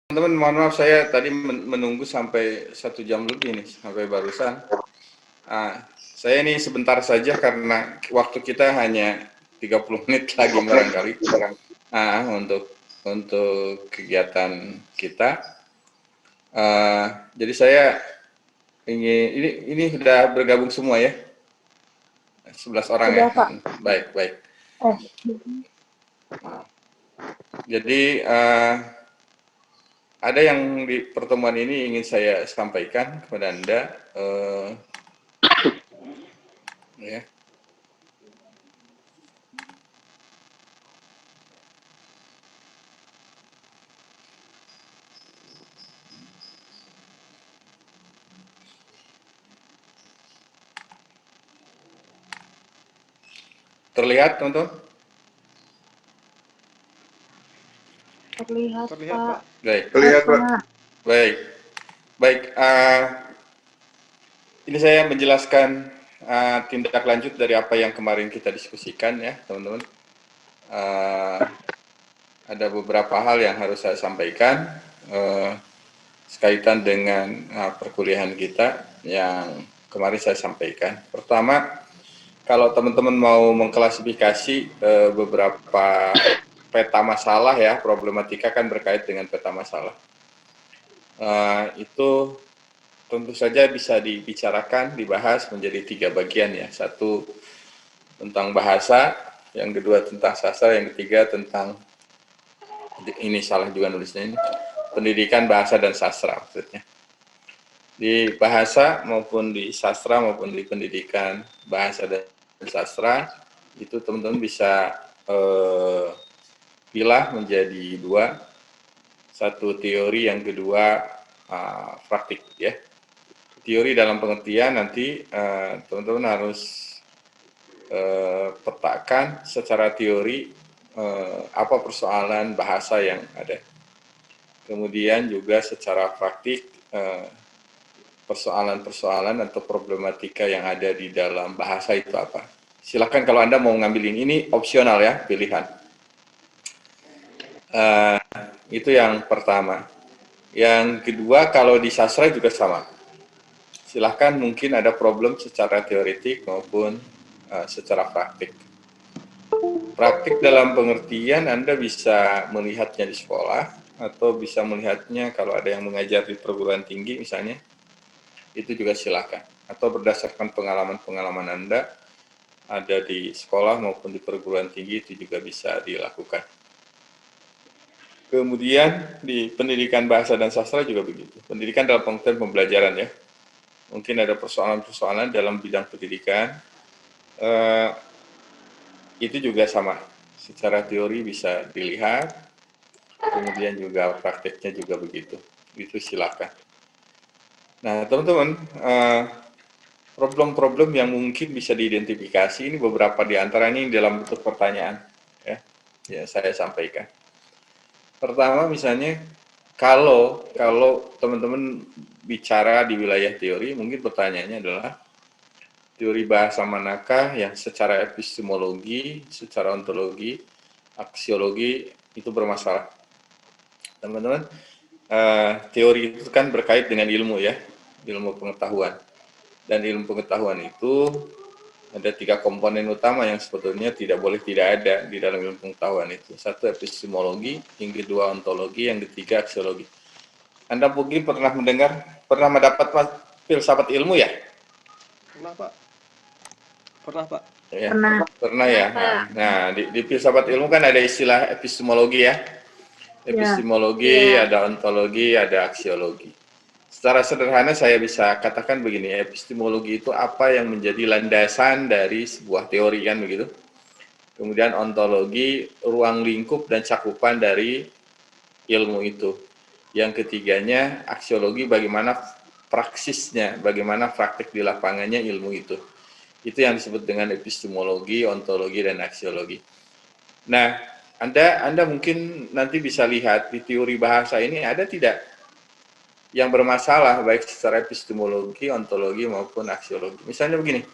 Teman-teman, mohon maaf saya tadi menunggu sampai 1 jam lebih nih, sampai barusan. Saya ini sebentar saja karena waktu kita hanya 30 menit lagi barangkali untuk kegiatan kita. Jadi saya ingin ini sudah bergabung semua ya, 11 orang ya. Sudah, Pak. Baik. Jadi ada yang di pertemuan ini ingin saya sampaikan kepada Anda, ya. Terlihat, teman-teman? Terlihat, Pak. Baik. Terlihat, Pak. Baik. Ini saya menjelaskan tindak lanjut dari apa yang kemarin kita diskusikan ya, teman-teman. Ada beberapa hal yang harus saya sampaikan sekaitan dengan perkuliahan kita yang kemarin saya sampaikan. Pertama, kalau teman-teman mau mengklasifikasi beberapa peta masalah ya, problematika kan berkait dengan peta masalah. Itu tentu saja bisa dibicarakan, dibahas menjadi 3 bagian ya. Satu tentang bahasa, yang kedua tentang sastra, yang ketiga tentang, ini salah juga nulisnya ini, pendidikan bahasa dan sastra maksudnya. Di bahasa maupun di sastra maupun di pendidikan bahasa dan sastra, itu teman-teman bisa pilah menjadi 2, satu teori, yang kedua praktik ya. Teori dalam pengertian nanti teman-teman harus petakan secara teori apa persoalan bahasa yang ada. Kemudian juga secara praktik persoalan-persoalan atau problematika yang ada di dalam bahasa itu apa. Silakan kalau Anda mau ngambilin, ini opsional ya, pilihan. Itu yang pertama. Yang kedua, kalau di sastra juga sama. Silahkan mungkin ada problem secara teoretik maupun secara praktik. Praktik dalam pengertian Anda bisa melihatnya di sekolah, atau bisa melihatnya kalau ada yang mengajar di perguruan tinggi misalnya, itu juga silakan. Atau berdasarkan pengalaman-pengalaman Anda, ada di sekolah maupun di perguruan tinggi, itu juga bisa dilakukan. Kemudian di pendidikan bahasa dan sastra juga begitu. Pendidikan dalam pengertian pembelajaran ya. Mungkin ada persoalan-persoalan dalam bidang pendidikan, itu juga sama. Secara teori bisa dilihat, kemudian juga prakteknya juga begitu. Itu silakan. Nah, teman-teman, problem-problem yang mungkin bisa diidentifikasi, ini beberapa di antaranya dalam bentuk pertanyaan. Ya, saya sampaikan. Pertama misalnya, kalau teman-teman bicara di wilayah teori, mungkin pertanyaannya adalah teori bahasa manakah yang secara epistemologi, secara ontologi, aksiologi itu bermasalah. Teman-teman, teori itu kan berkait dengan ilmu ya, ilmu pengetahuan. Dan ilmu pengetahuan itu ada 3 komponen utama yang sebetulnya tidak boleh tidak ada di dalam ilmu pengetahuan itu. Satu epistemologi, yang kedua ontologi, yang ketiga aksiologi. Anda mungkin pernah mendapat filsafat ilmu ya? Pernah, Pak. Ya, pernah ya. Nah, di filsafat ilmu kan ada istilah epistemologi ya. Epistemologi, ada ontologi, ada aksiologi. Secara sederhana saya bisa katakan begini, epistemologi itu apa yang menjadi landasan dari sebuah teori kan begitu. Kemudian ontologi, ruang lingkup dan cakupan dari ilmu itu. Yang ketiganya aksiologi, bagaimana praksisnya, bagaimana praktik di lapangannya ilmu itu. Itu yang disebut dengan epistemologi, ontologi, dan aksiologi. Nah, Anda mungkin nanti bisa lihat di teori bahasa ini ada tidak yang bermasalah baik secara epistemologi, ontologi maupun aksiologi. Misalnya begini,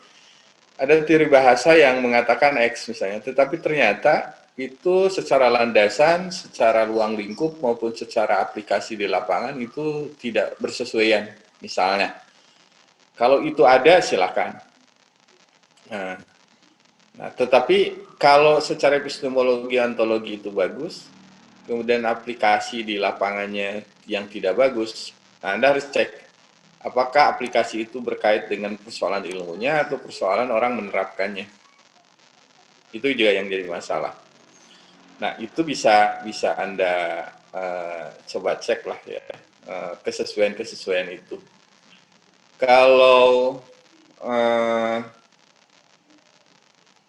ada teori bahasa yang mengatakan X misalnya, tetapi ternyata itu secara landasan, secara ruang lingkup maupun secara aplikasi di lapangan itu tidak bersesuaian. Misalnya, kalau itu ada silakan. Nah, tetapi kalau secara epistemologi ontologi itu bagus, kemudian aplikasi di lapangannya yang tidak bagus, nah Anda harus cek apakah aplikasi itu berkait dengan persoalan ilmunya atau persoalan orang menerapkannya. Itu juga yang jadi masalah. Nah, itu bisa Anda coba cek lah ya, kesesuaian-kesesuaian itu. Kalau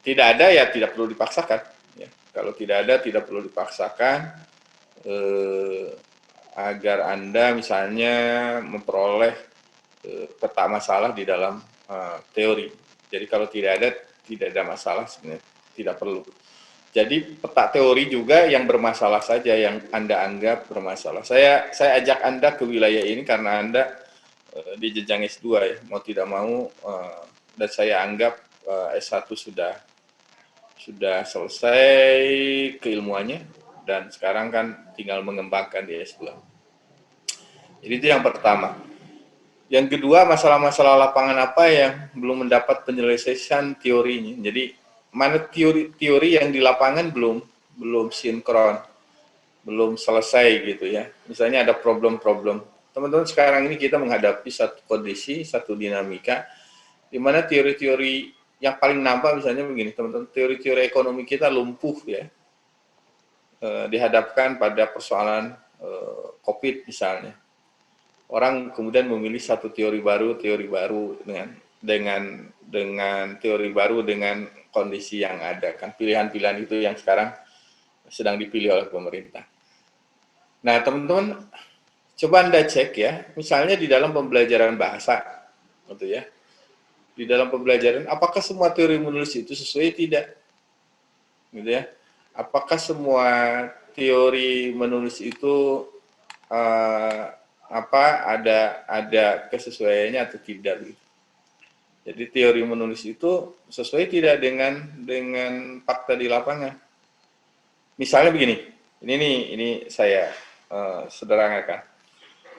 tidak ada ya tidak perlu dipaksakan. Ya. Kalau tidak ada tidak perlu dipaksakan agar Anda misalnya memperoleh peta masalah di dalam teori. Jadi kalau tidak ada masalah sebenarnya tidak perlu. Jadi peta teori juga yang bermasalah saja yang Anda anggap bermasalah. Saya ajak Anda ke wilayah ini karena Anda di jenjang S2 ya, mau tidak mau dan saya anggap S1 sudah selesai keilmuannya dan sekarang kan tinggal mengembangkan di S2. Jadi itu yang pertama. Yang kedua, masalah-masalah lapangan apa yang belum mendapat penyelesaian teorinya. Jadi mana teori yang di lapangan belum sinkron, belum selesai gitu ya. Misalnya ada problem-problem. Teman-teman, sekarang ini kita menghadapi satu kondisi, satu dinamika di mana teori-teori yang paling nampak misalnya begini, teman-teman, teori-teori ekonomi kita lumpuh ya. Dihadapkan pada persoalan COVID misalnya. Orang kemudian memilih satu teori baru dengan teori baru dengan kondisi yang ada, kan pilihan-pilihan itu yang sekarang sedang dipilih oleh pemerintah. Nah, teman-teman, coba Anda cek ya, misalnya di dalam pembelajaran bahasa, gitu ya. Di dalam pembelajaran, apakah semua teori menulis itu sesuai tidak? Gitu ya. Apakah semua teori menulis itu ada kesesuaiannya atau tidak gitu. Jadi teori menulis itu sesuai tidak dengan fakta di lapangan. Misalnya begini, ini saya sederhanakan.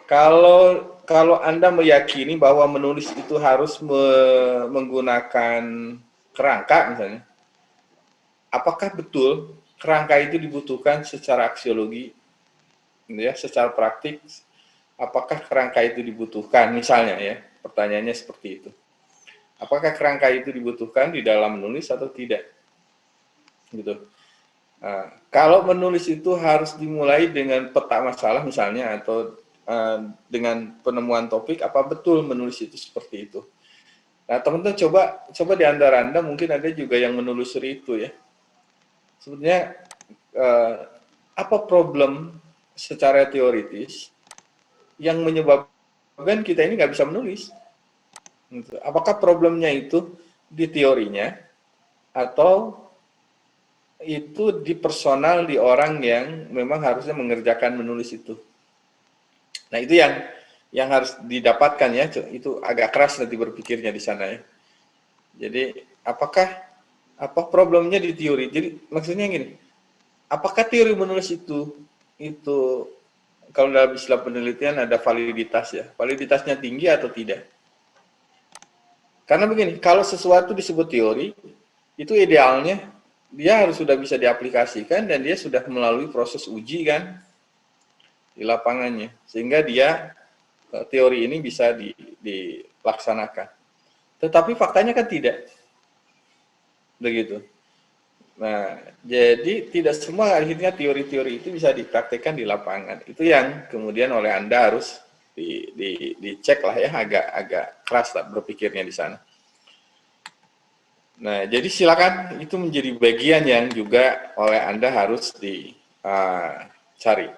Kalau Anda meyakini bahwa menulis itu harus menggunakan kerangka misalnya, apakah betul kerangka itu dibutuhkan secara aksiologi, ya, secara praktik? Apakah kerangka itu dibutuhkan? Misalnya ya, pertanyaannya seperti itu. Apakah kerangka itu dibutuhkan di dalam menulis atau tidak? Gitu. Nah, kalau menulis itu harus dimulai dengan peta masalah misalnya atau dengan penemuan topik, apa betul menulis itu seperti itu? Nah, teman-teman coba di antara Anda mungkin ada juga yang menelusuri itu ya. Sebenarnya apa problem secara teoritis yang menyebabkan kita ini nggak bisa menulis? Apakah problemnya itu di teorinya atau itu di personal di orang yang memang harusnya mengerjakan menulis itu? Nah, itu yang harus didapatkan ya, itu agak keras nanti berpikirnya di sana ya. Jadi apa problemnya di teori? Jadi maksudnya gini, apakah teori menulis itu kalau dalam istilah penelitian ada validitas ya, validitasnya tinggi atau tidak? Karena begini, kalau sesuatu disebut teori, itu idealnya dia harus sudah bisa diaplikasikan dan dia sudah melalui proses uji kan di lapangannya, sehingga dia teori ini bisa dilaksanakan. Tetapi faktanya kan tidak begitu. Nah, jadi tidak semua akhirnya teori-teori itu bisa dipraktikkan di lapangan. Itu yang kemudian oleh Anda harus dicek lah ya, agak keras lah berpikirnya di sana. Nah, jadi silakan itu menjadi bagian yang juga oleh Anda harus dicari.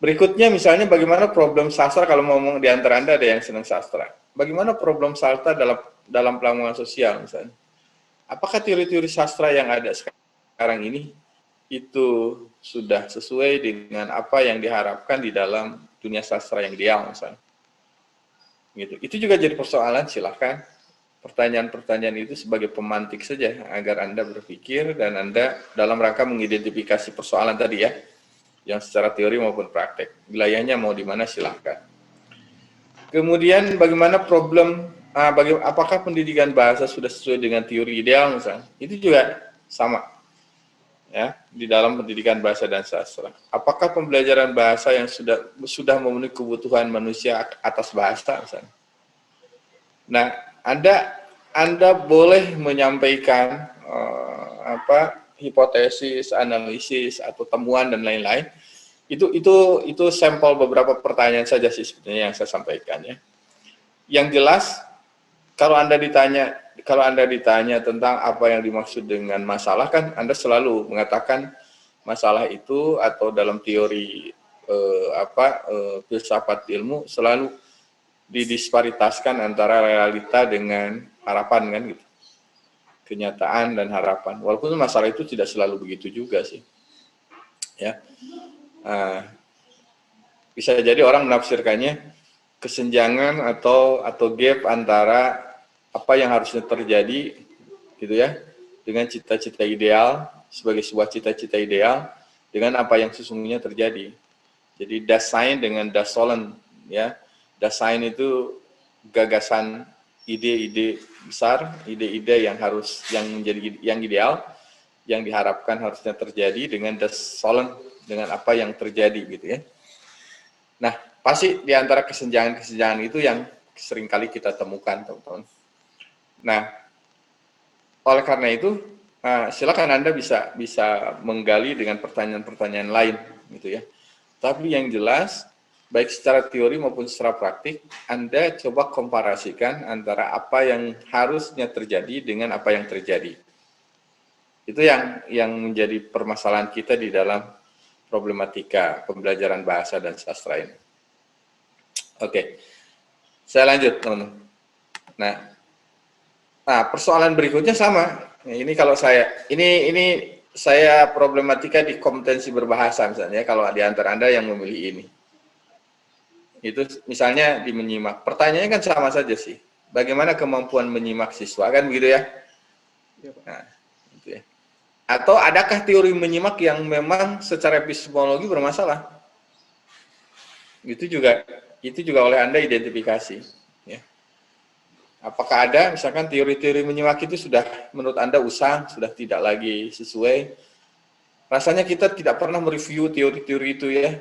Berikutnya misalnya bagaimana problem sastra, kalau ngomong di antara Anda ada yang senang sastra. Bagaimana problem sastra dalam pelamongan sosial misalnya. Apakah teori-teori sastra yang ada sekarang ini itu sudah sesuai dengan apa yang diharapkan di dalam dunia sastra yang ideal misalnya. Gitu. Itu juga jadi persoalan, silahkan pertanyaan-pertanyaan itu sebagai pemantik saja agar Anda berpikir dan Anda dalam rangka mengidentifikasi persoalan tadi ya, yang secara teori maupun praktek. Wilayahnya mau di mana silahkan. Kemudian bagaimana apakah pendidikan bahasa sudah sesuai dengan teori ideal misalnya? Itu juga sama ya di dalam pendidikan bahasa dan sastra. Apakah pembelajaran bahasa yang sudah memenuhi kebutuhan manusia atas bahasa misalnya? Nah, Anda boleh menyampaikan hipotesis, analisis atau temuan dan lain-lain. Itu sampel beberapa pertanyaan saja sih sebetulnya yang saya sampaikan ya. Yang jelas kalau Anda ditanya tentang apa yang dimaksud dengan masalah kan Anda selalu mengatakan masalah itu atau dalam teori filsafat ilmu selalu didisparitaskan antara realita dengan harapan kan gitu. Kenyataan dan harapan. Walaupun masalah itu tidak selalu begitu juga sih. Ya. Bisa jadi orang menafsirkannya kesenjangan atau gap antara apa yang harusnya terjadi gitu ya dengan cita-cita ideal sebagai sebuah cita-cita ideal dengan apa yang sesungguhnya terjadi. Jadi Dasein dengan Dasollen ya. Dasein itu gagasan ide-ide besar, ide-ide yang menjadi yang ideal, yang diharapkan harusnya terjadi dengan Dasollen dengan apa yang terjadi gitu ya. Nah, pasti di antara kesenjangan-kesenjangan itu yang seringkali kita temukan, teman-teman. Nah, oleh karena itu, silakan Anda bisa menggali dengan pertanyaan-pertanyaan lain, gitu ya. Tapi yang jelas, baik secara teori maupun secara praktik, Anda coba komparasikan antara apa yang harusnya terjadi dengan apa yang terjadi. Itu yang menjadi permasalahan kita di dalam problematika pembelajaran bahasa dan sastra ini. Oke, saya lanjut, teman-teman. Nah, persoalan berikutnya sama. Ini kalau ini saya problematika di kompetensi berbahasa misalnya, kalau di antara Anda yang memilih ini. Itu misalnya di menyimak. Pertanyaannya kan sama saja sih. Bagaimana kemampuan menyimak siswa, kan begitu ya? Nah, gitu ya. Atau adakah teori menyimak yang memang secara epistemologi bermasalah? Itu juga oleh Anda identifikasi. Ya. Apakah ada misalkan teori-teori menyimak itu sudah menurut Anda usang, sudah tidak lagi sesuai? Rasanya kita tidak pernah mereview teori-teori itu ya.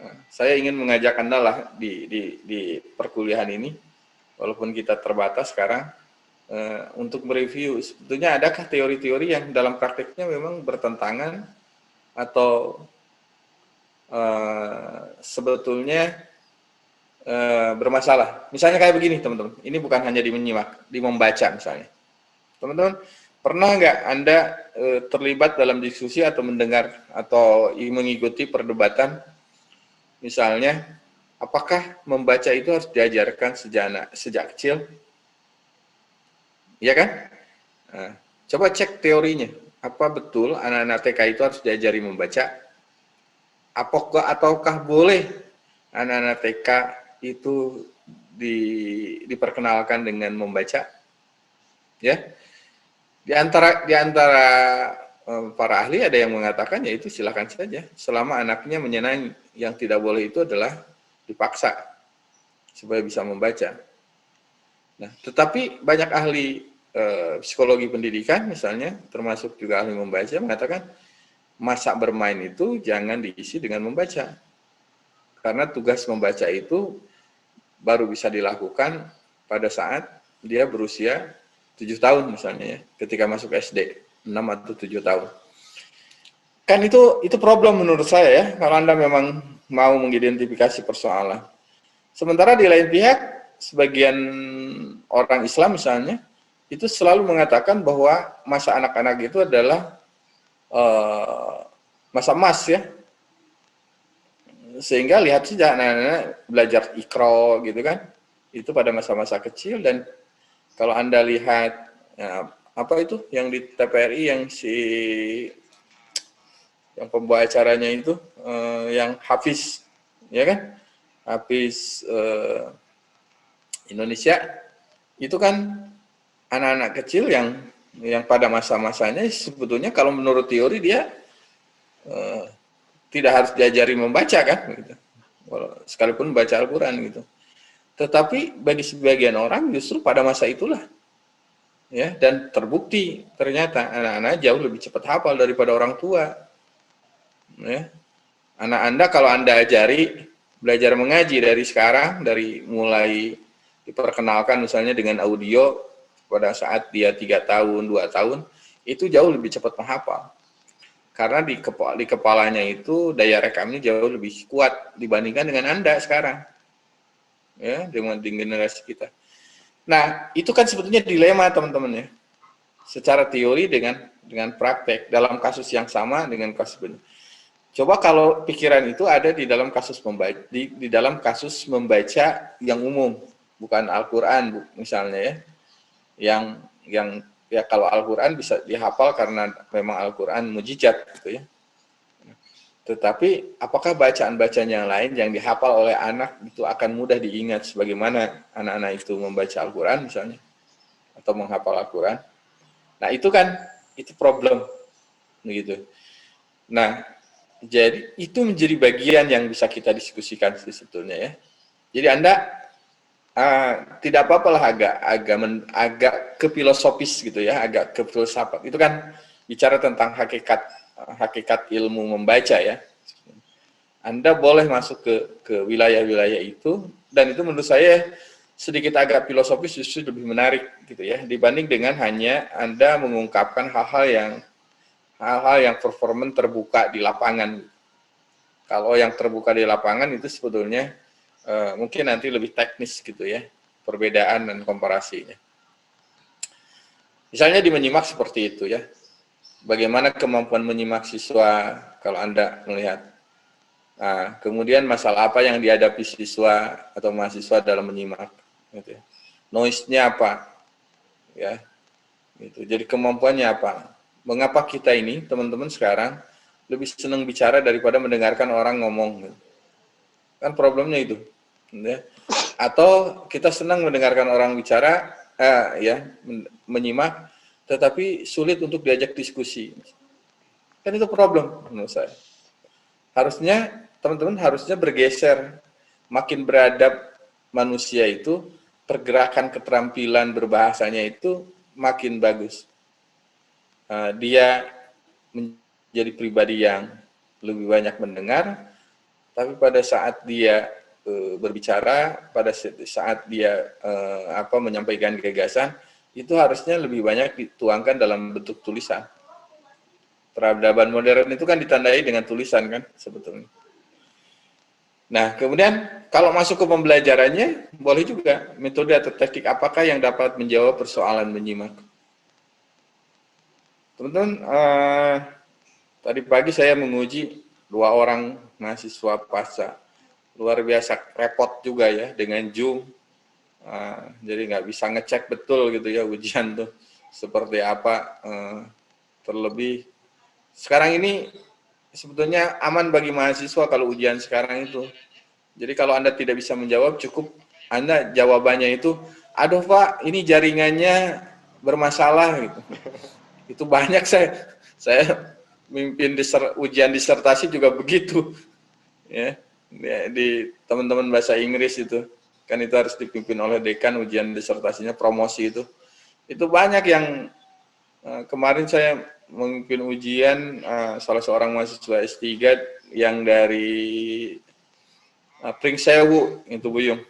Nah, saya ingin mengajak Anda lah di perkuliahan ini, walaupun kita terbatas sekarang, untuk mereview sebetulnya adakah teori-teori yang dalam prakteknya memang bertentangan atau sebetulnya bermasalah. Misalnya kayak begini teman-teman, ini bukan hanya di menyimak, di membaca misalnya. Teman-teman, pernah nggak Anda terlibat dalam diskusi atau mendengar atau mengikuti perdebatan, misalnya, apakah membaca itu harus diajarkan sejak kecil? Iya kan? Nah, coba cek teorinya. Apa betul anak-anak TK itu harus diajari membaca? Ataukah boleh anak-anak TK itu diperkenalkan dengan membaca? Ya, di antara para ahli ada yang mengatakan ya itu silakan saja selama anaknya menyenangi. Yang tidak boleh itu adalah dipaksa supaya bisa membaca. Nah, tetapi banyak ahli psikologi pendidikan misalnya, termasuk juga ahli membaca, mengatakan masa bermain itu jangan diisi dengan membaca. Karena tugas membaca itu baru bisa dilakukan pada saat dia berusia 7 tahun misalnya ya, ketika masuk SD, 6 atau 7 tahun. Kan itu problem menurut saya ya, kalau Anda memang mau mengidentifikasi persoalan. Sementara di lain pihak, sebagian orang Islam misalnya, itu selalu mengatakan bahwa masa anak-anak itu adalah masa emas ya. Sehingga lihat saja anak-anak belajar ikro gitu kan, itu pada masa-masa kecil. Dan kalau Anda lihat ya, apa itu yang di TPRI yang pembawa acaranya itu yang Hafiz ya kan, Hafiz Indonesia itu kan anak-anak kecil yang pada masa-masanya sebetulnya kalau menurut teori dia tidak harus diajari membaca kan, gitu. Sekalipun baca Al-Quran gitu. Tetapi bagi sebagian orang justru pada masa itulah, ya, dan terbukti ternyata anak-anak jauh lebih cepat hafal daripada orang tua. Ya. Anak Anda kalau Anda ajari belajar mengaji dari sekarang, dari mulai diperkenalkan misalnya dengan audio pada saat dia 3 tahun, 2 tahun, itu jauh lebih cepat menghafal. Karena di kepalanya itu daya rekamnya jauh lebih kuat dibandingkan dengan Anda sekarang. Ya, dengan generasi kita. Nah, itu kan sebetulnya dilema teman-teman ya. Secara teori dengan praktek dalam kasus yang sama dengan kasus benar. Coba kalau pikiran itu ada di dalam kasus membaca, di dalam kasus membaca yang umum, bukan Al-Qur'an misalnya ya. Yang ya kalau Al-Qur'an bisa dihafal karena memang Al-Qur'an mujizat gitu ya. Tetapi apakah bacaan-bacaan yang lain yang dihafal oleh anak itu akan mudah diingat sebagaimana anak-anak itu membaca Al-Qur'an misalnya atau menghafal Al-Qur'an? Nah, itu kan itu problem begitu. Nah, jadi itu menjadi bagian yang bisa kita diskusikan sebetulnya ya. Jadi Anda tidak apa-apa lah agak ke filosofis gitu ya, agak ke filsafat. Itu kan bicara tentang hakikat ilmu membaca ya. Anda boleh masuk ke wilayah-wilayah itu, dan itu menurut saya sedikit agak filosofis justru lebih menarik gitu ya, dibanding dengan hanya Anda mengungkapkan hal-hal yang performan terbuka di lapangan. Kalau yang terbuka di lapangan itu sebetulnya mungkin nanti lebih teknis gitu ya, perbedaan dan komparasinya. Misalnya di menyimak seperti itu ya. Bagaimana kemampuan menyimak siswa kalau Anda melihat. Nah, kemudian masalah apa yang dihadapi siswa atau mahasiswa dalam menyimak, gitu ya. Noise-nya apa, ya, gitu. Jadi kemampuannya apa? Mengapa kita ini teman-teman sekarang lebih senang bicara daripada mendengarkan orang ngomong? Gitu. Kan problemnya itu, gitu ya. Atau kita senang mendengarkan orang bicara, ya, menyimak, tetapi sulit untuk diajak diskusi. Kan itu problem menurut saya. Harusnya teman-teman harusnya bergeser, makin beradab manusia itu, pergerakan keterampilan berbahasanya itu makin bagus. Dia menjadi pribadi yang lebih banyak mendengar, tapi pada saat dia berbicara, pada saat dia menyampaikan gagasan, itu harusnya lebih banyak dituangkan dalam bentuk tulisan. Peradaban modern itu kan ditandai dengan tulisan kan sebetulnya. Nah, kemudian kalau masuk ke pembelajarannya, boleh juga metode atau teknik apakah yang dapat menjawab persoalan menyimak. Teman-teman, tadi pagi saya menguji 2 orang mahasiswa pasca. Luar biasa repot juga ya dengan Zoom. Jadi nggak bisa ngecek betul gitu ya ujian tuh seperti apa. Terlebih sekarang ini sebetulnya aman bagi mahasiswa kalau ujian sekarang itu. Jadi kalau Anda tidak bisa menjawab, cukup Anda jawabannya itu, aduh Pak, ini jaringannya bermasalah gitu. Itu banyak saya mimpin ujian disertasi juga begitu. Ya, di teman-teman bahasa Inggris itu. Kan itu harus dipimpin oleh dekan ujian disertasinya, promosi itu. Itu banyak yang kemarin saya memimpin ujian salah seorang mahasiswa S3 yang dari Pringsewu itu Buyung,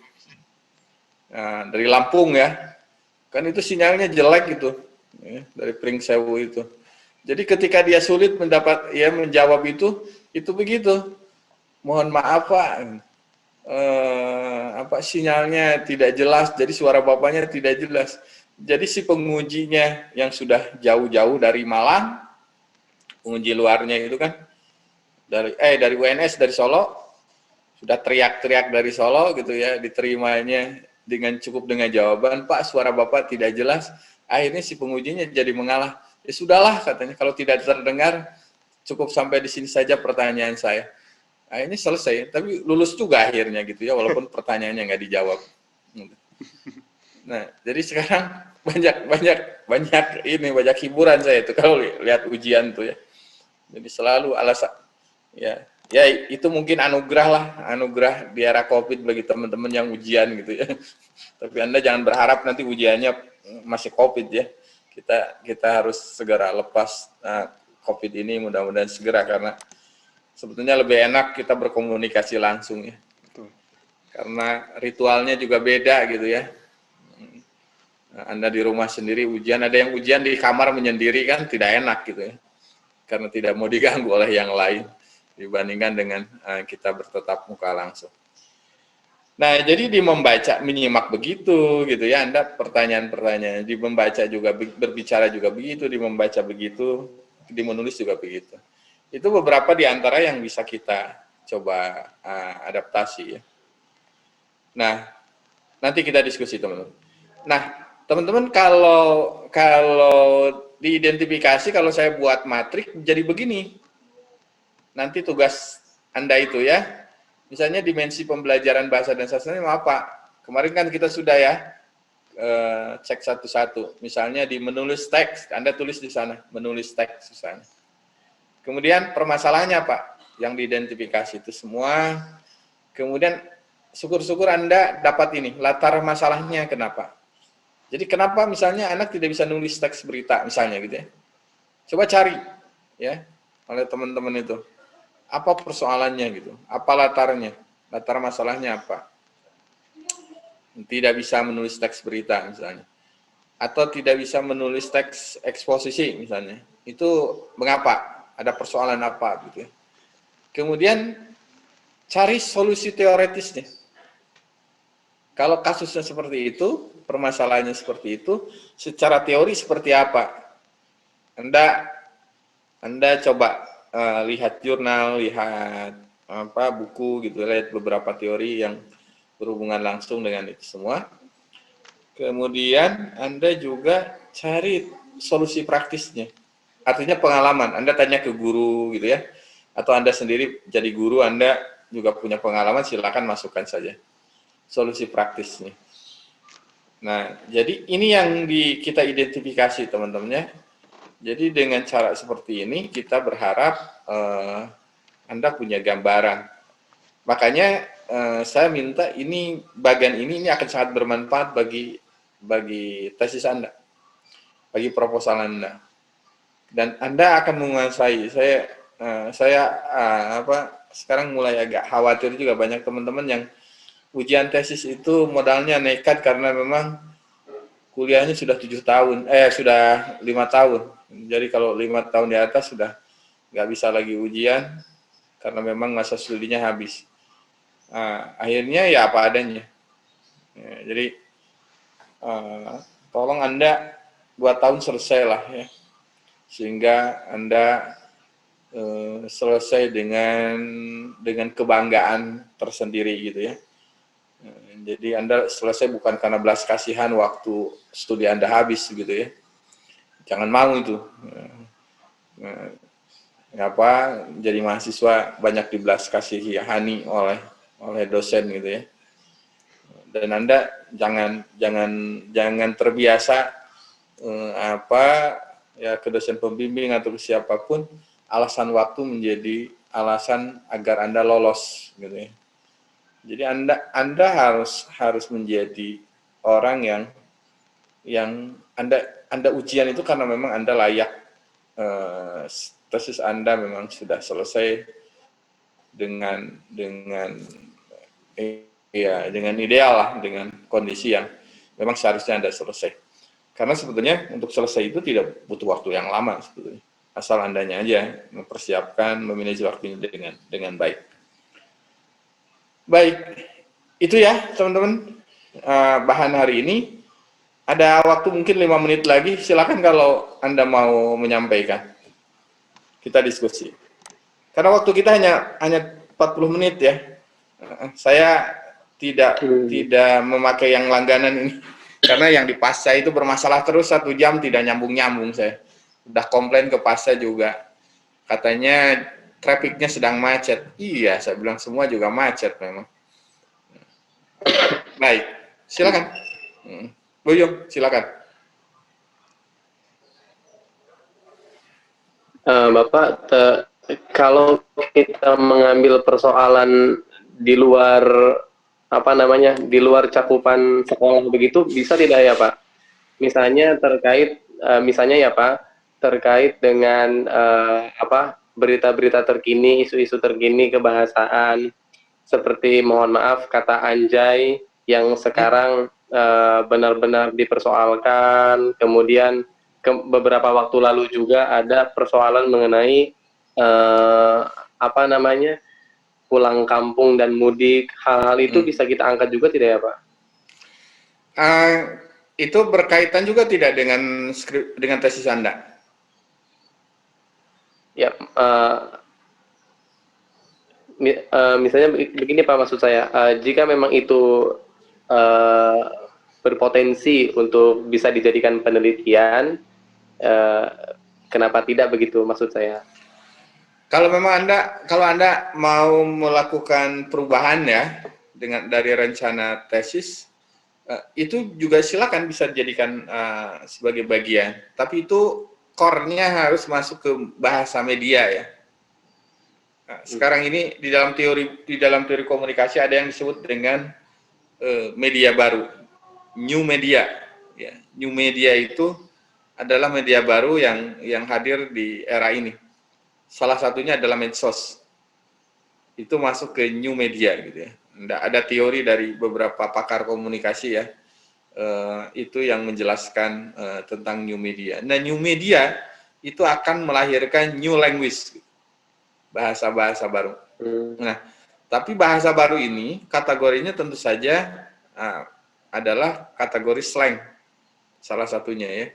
dari Lampung ya, kan itu sinyalnya jelek gitu ya, dari Pringsewu itu. Jadi ketika dia sulit menjawab itu begitu, mohon maaf Pak, sinyalnya tidak jelas, jadi suara bapaknya tidak jelas. Jadi si pengujinya yang sudah jauh-jauh dari Malang, penguji luarnya itu kan dari UNS dari Solo, sudah teriak-teriak dari Solo gitu ya, diterimanya dengan jawaban, Pak suara Bapak tidak jelas. Akhirnya si pengujinya jadi mengalah. Ya sudahlah katanya, kalau tidak terdengar cukup sampai di sini saja pertanyaan saya. Akhirnya selesai, tapi lulus juga akhirnya gitu ya, walaupun pertanyaannya nggak dijawab. Nah, jadi sekarang banyak hiburan saya itu kalau lihat ujian tuh ya. Jadi selalu alasan ya, ya itu mungkin anugerah lah, anugerah di era COVID bagi teman-teman yang ujian gitu ya. Tapi Anda jangan berharap nanti ujiannya masih COVID ya. Kita harus segera lepas COVID ini, mudah-mudahan segera, karena sebetulnya lebih enak kita berkomunikasi langsung ya. Karena ritualnya juga beda gitu ya. Anda di rumah sendiri ujian, ada yang ujian di kamar menyendiri kan tidak enak gitu ya. Karena tidak mau diganggu oleh yang lain dibandingkan dengan kita bertatap muka langsung. Nah, jadi di membaca, menyimak begitu gitu ya, Anda pertanyaan-pertanyaan, di membaca juga, berbicara juga begitu, di membaca begitu, di menulis juga begitu. Itu beberapa di antara yang bisa kita coba adaptasi ya. Nah, nanti kita diskusi teman-teman. Nah, teman-teman kalau diidentifikasi, kalau saya buat matrik jadi begini. Nanti tugas Anda itu ya, misalnya dimensi pembelajaran bahasa dan sastranya apa? Kemarin kan kita sudah ya cek satu-satu. Misalnya di menulis teks, Anda tulis di sana, menulis teks di sana. Kemudian permasalahannya apa? Yang diidentifikasi itu semua. Kemudian syukur-syukur Anda dapat ini, latar masalahnya kenapa. Jadi kenapa misalnya anak tidak bisa nulis teks berita misalnya gitu ya. Coba cari ya oleh teman-teman itu. Apa persoalannya gitu? Apa latarnya? Latar masalahnya apa? Tidak bisa menulis teks berita misalnya. Atau tidak bisa menulis teks eksposisi misalnya. Itu mengapa? Ada persoalan apa gitu ya. Kemudian cari solusi teoretisnya. Kalau kasusnya seperti itu, permasalahannya seperti itu, secara teori seperti apa? Anda coba lihat jurnal, lihat buku gitu, lihat beberapa teori yang berhubungan langsung dengan itu semua. Kemudian Anda juga cari solusi praktisnya. Artinya pengalaman, Anda tanya ke guru gitu ya. Atau Anda sendiri jadi guru, Anda juga punya pengalaman, silakan masukkan saja solusi praktisnya. Nah, jadi ini yang kita identifikasi teman-temannya. Jadi dengan cara seperti ini kita berharap Anda punya gambaran. Makanya saya minta ini bagian ini akan sangat bermanfaat bagi tesis Anda, bagi proposal Anda. Dan Anda akan menguasai. Saya sekarang mulai agak khawatir juga, banyak teman-teman yang ujian tesis itu modalnya nekat karena memang kuliahnya sudah 7 tahun, sudah 5 tahun. Jadi kalau 5 tahun di atas sudah nggak bisa lagi ujian karena memang masa studinya habis. Akhirnya ya apa adanya. Ya, jadi tolong Anda 2 tahun selesai lah ya, sehingga Anda selesai dengan kebanggaan tersendiri gitu ya. Jadi Anda selesai bukan karena belas kasihan waktu studi Anda habis gitu ya. Jangan mau itu. Jadi mahasiswa banyak dibelas kasihani oleh dosen gitu ya. Dan Anda jangan terbiasa ke dosen pembimbing atau ke siapapun alasan waktu menjadi alasan agar Anda lolos gitu ya. Jadi Anda harus menjadi orang yang Anda ujian itu karena memang Anda layak, tesis Anda memang sudah selesai dengan ideal lah, dengan kondisi yang memang seharusnya Anda selesai. Karena sebetulnya untuk selesai itu tidak butuh waktu yang lama sebetulnya. Asal Andanya aja mempersiapkan, memanage waktunya dengan baik. Baik, itu ya teman-teman bahan hari ini. Ada waktu mungkin 5 menit lagi, silakan kalau Anda mau menyampaikan. Kita diskusi. Karena waktu kita hanya 40 menit ya. Saya tidak memakai yang langganan ini. Karena yang di Pasca itu bermasalah terus 1 jam tidak nyambung-nyambung saya. Udah komplain ke Pasca juga. Katanya trafiknya sedang macet. Iya, saya bilang semua juga macet memang. Baik, silakan. Buyung, silakan. Bapak, kalau kita mengambil persoalan di luar apa namanya, di luar cakupan sekolah begitu, bisa tidak ya Pak? Misalnya terkait, misalnya ya Pak, terkait dengan apa berita-berita terkini, isu-isu terkini kebahasaan, seperti mohon maaf kata anjay yang Hmm? sekarang benar-benar dipersoalkan. Kemudian beberapa waktu lalu juga ada persoalan mengenai apa namanya pulang kampung dan mudik. Hal-hal itu Hmm. bisa kita angkat juga tidak ya Pak? Uh, itu berkaitan juga tidak dengan skrip, dengan tesis Anda? Ya, misalnya begini Pak, maksud saya, jika memang itu uh, berpotensi untuk bisa dijadikan penelitian, uh, kenapa tidak begitu maksud saya? Kalau Anda mau melakukan perubahan ya dengan dari rencana tesis, itu juga silakan bisa dijadikan sebagai bagian. Tapi itu core-nya harus masuk ke bahasa media ya. Nah, sekarang ini di dalam teori komunikasi ada yang disebut dengan media baru, new media. Ya, new media itu adalah media baru yang hadir di era ini. Salah satunya adalah medsos. Itu masuk ke new media gitu ya. Ada teori dari beberapa pakar komunikasi ya, itu yang menjelaskan tentang new media. Nah, new media itu akan melahirkan new language, bahasa-bahasa baru. Hmm. Nah, tapi bahasa baru ini kategorinya tentu saja adalah kategori slang, salah satunya ya.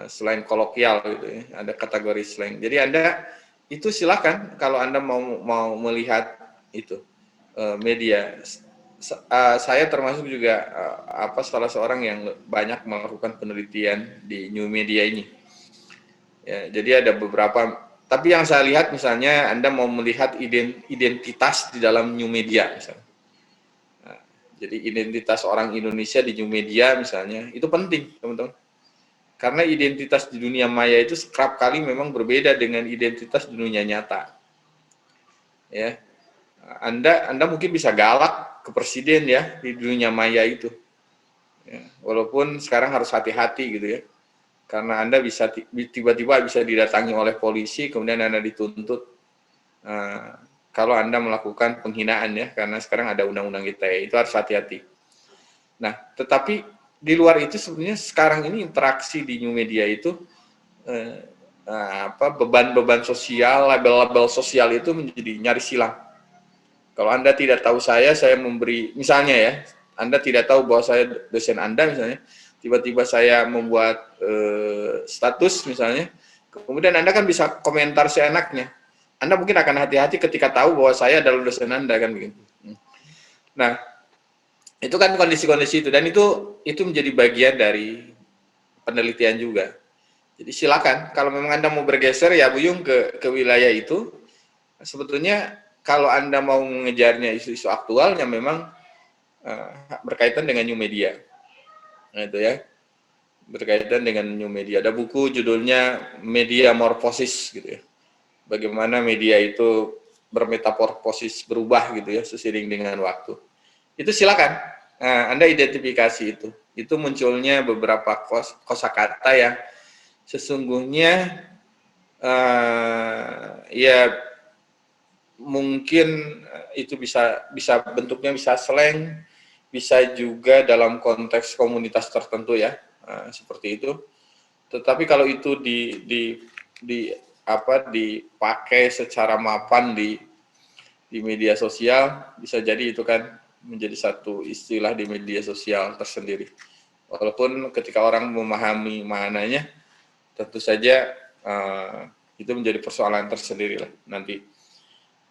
Selain kolokial gitu ya, ada kategori slang. Jadi Anda itu silakan kalau Anda mau melihat itu media. Saya termasuk juga salah seorang yang banyak melakukan penelitian di new media ini. Ya, jadi ada beberapa. Tapi yang saya lihat misalnya Anda mau melihat identitas di dalam new media misalnya. Nah, jadi identitas orang Indonesia di new media misalnya itu penting teman-teman. Karena identitas di dunia maya itu kerap kali memang berbeda dengan identitas di dunia nyata. Ya, Anda mungkin bisa galak ke presiden ya di dunia maya itu. Ya, walaupun sekarang harus hati-hati gitu ya. Karena Anda bisa tiba-tiba bisa didatangi oleh polisi, kemudian Anda dituntut kalau Anda melakukan penghinaan ya, karena sekarang ada undang-undang ITE, itu harus hati-hati. Nah, tetapi di luar itu sebenarnya sekarang ini interaksi di new media itu eh, beban-beban sosial, label-label sosial itu menjadi nyaris hilang. Kalau Anda tidak tahu saya memberi, misalnya ya, Anda tidak tahu bahwa saya dosen Anda misalnya, tiba-tiba saya membuat status misalnya, kemudian Anda kan bisa komentar seenaknya. Anda mungkin akan hati-hati ketika tahu bahwa saya adalah dosen Anda kan begitu. Nah, itu kan kondisi-kondisi itu dan itu menjadi bagian dari penelitian juga. Jadi silakan kalau memang Anda mau bergeser ya Buyung ke wilayah itu, sebetulnya kalau Anda mau mengejarnya isu-isu aktualnya memang uh, berkaitan dengan new media. Nah, itu ya, berkaitan dengan new media. Ada buku judulnya Media Morphosis gitu ya. Bagaimana media itu bermetamorfosis berubah gitu ya seiring dengan waktu. Itu silakan. Nah, Anda identifikasi itu. Itu munculnya beberapa kosakata yang sesungguhnya ya mungkin itu bisa bisa bentuknya bisa slang, bisa juga dalam konteks komunitas tertentu ya, seperti itu. Tetapi kalau itu di dipakai secara mapan di media sosial, bisa jadi itu kan menjadi satu istilah di media sosial tersendiri. Walaupun ketika orang memahami maknanya, tentu saja itu menjadi persoalan tersendiri lah nanti.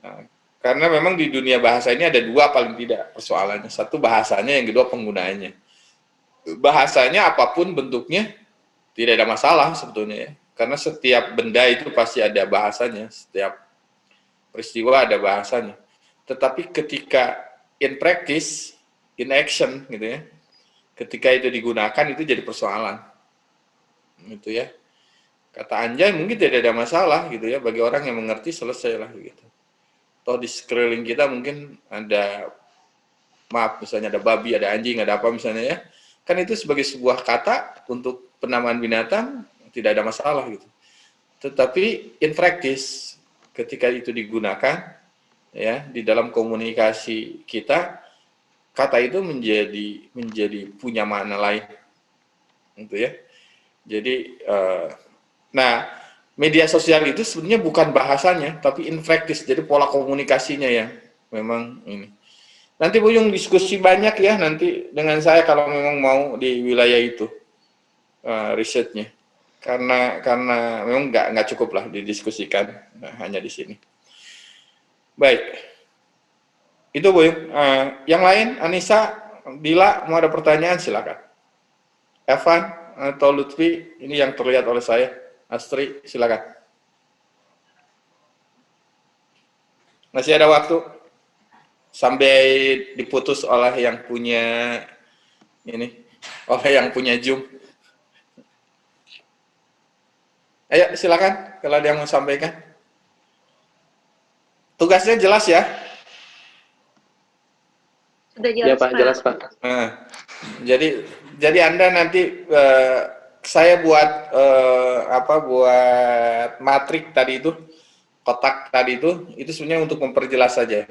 Nah, karena memang di dunia bahasa ini ada dua paling tidak persoalannya. Satu bahasanya, yang kedua penggunaannya. Bahasanya apapun bentuknya tidak ada masalah sebetulnya ya. Karena setiap benda itu pasti ada bahasanya, setiap peristiwa ada bahasanya. Tetapi ketika in practice, in action gitu ya, ketika itu digunakan itu jadi persoalan, gitu ya. Kata anjay mungkin tidak ada masalah gitu ya, bagi orang yang mengerti selesai lah gitu. Toh di sekeliling kita mungkin ada, maaf misalnya ada babi, ada anjing, ada apa misalnya ya, kan itu sebagai sebuah kata untuk penamaan binatang tidak ada masalah gitu. Tetapi in practice ketika itu digunakan ya di dalam komunikasi kita, kata itu menjadi punya makna lain gitu ya. Jadi nah, media sosial itu sebenarnya bukan bahasanya, tapi in practice, jadi pola komunikasinya yang memang ini. Nanti Buyung diskusi banyak ya nanti dengan saya kalau memang mau di wilayah itu risetnya. Karena memang nggak cukup lah didiskusikan hanya di sini. Baik, itu Buyung. Yang lain, Anissa, Dila, mau ada pertanyaan silakan. Evan atau Lutfi, ini yang terlihat oleh saya. Astri, silakan. Masih ada waktu sampai diputus oleh yang punya ini, oleh yang punya Zoom. Ayo silakan kalau ada yang mau sampaikan. Tugasnya jelas ya? Sudah Ya jelas, Pak, Pak. jelas Pak. Nah, jadi Anda nanti saya buat buat matrik tadi itu, kotak tadi itu sebenarnya untuk memperjelas saja.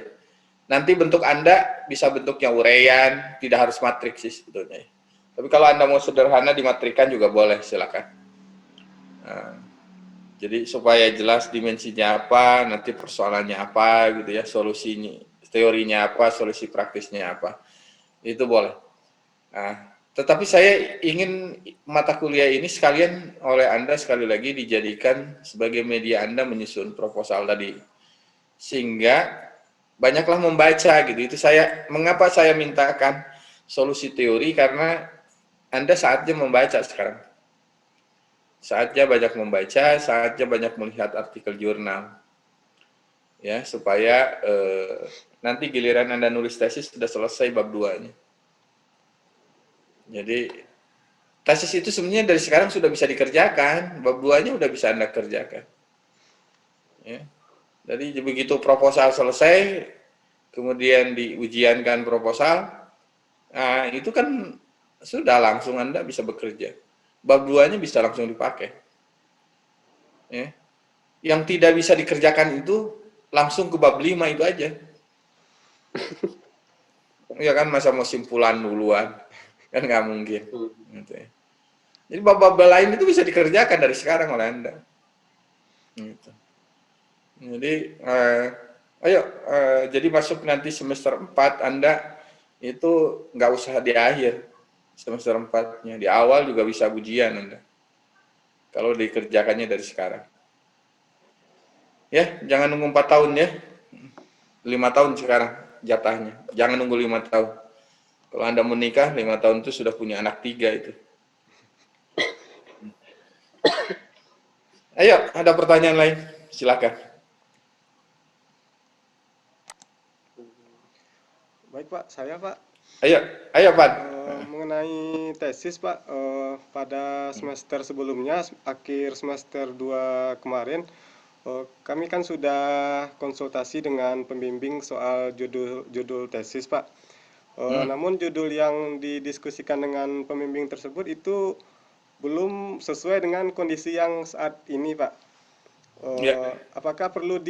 Nanti bentuk Anda bisa bentuknya uraian, tidak harus matrik sih sebetulnya. Tapi kalau Anda mau sederhana dimatrikan juga boleh, silakan. Nah, jadi supaya jelas dimensinya apa, nanti persoalannya apa gitu ya, solusinya, teorinya apa, solusi praktisnya apa. Itu boleh. Nah, tetapi saya ingin mata kuliah ini sekalian oleh Anda sekali lagi dijadikan sebagai media Anda menyusun proposal tadi. Sehingga banyaklah membaca gitu. Itu mengapa saya mintakan solusi teori, karena Anda saatnya membaca sekarang. Saatnya banyak membaca, saatnya banyak melihat artikel jurnal. Ya, supaya nanti giliran Anda nulis tesis sudah selesai bab 2-nya. Jadi tesis itu sebenarnya dari sekarang sudah bisa dikerjakan, bab 2-nya udah bisa Anda kerjakan. Ya. Jadi begitu proposal selesai, kemudian diujiankan proposal, nah itu kan sudah langsung Anda bisa bekerja. Bab 2-nya bisa langsung dipakai. Ya. Yang tidak bisa dikerjakan itu langsung ke bab 5 itu aja. Ya kan, masa mau simpulan duluan, kan nggak mungkin. Gitu ya. Jadi bab-bab lain itu bisa dikerjakan dari sekarang oleh Anda. Gitu. Jadi ayo jadi masuk nanti semester 4 Anda itu nggak usah di akhir semester 4-nya, di awal juga bisa ujian Anda. Kalau dikerjakannya dari sekarang. Ya, jangan nunggu 4 tahun ya. 5 tahun sekarang jatahnya. Jangan nunggu 5 tahun. Kalau Anda menikah 5 tahun itu sudah punya anak 3 itu. Ayo, ada pertanyaan lain? Silakan. Baik Pak, saya Pak. Ayo Pak. Mengenai tesis Pak, pada semester sebelumnya, akhir semester 2 kemarin, kami kan sudah konsultasi dengan pembimbing soal judul tesis Pak. Namun judul yang didiskusikan dengan pembimbing tersebut itu belum sesuai dengan kondisi yang saat ini Pak. Apakah perlu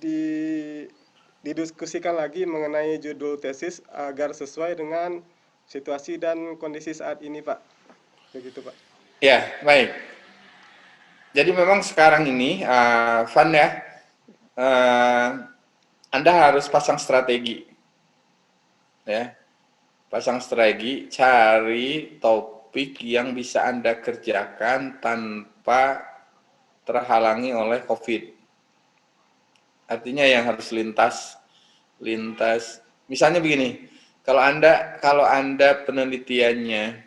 didiskusikan lagi mengenai judul tesis agar sesuai dengan situasi dan kondisi saat ini Pak? Begitu Pak. Ya, baik. Jadi memang sekarang ini, Van ya, Anda harus pasang strategi. Ya, pasang strategi, cari topik yang bisa Anda kerjakan tanpa terhalangi oleh COVID. Artinya yang harus lintas. Misalnya begini, kalau Anda penelitiannya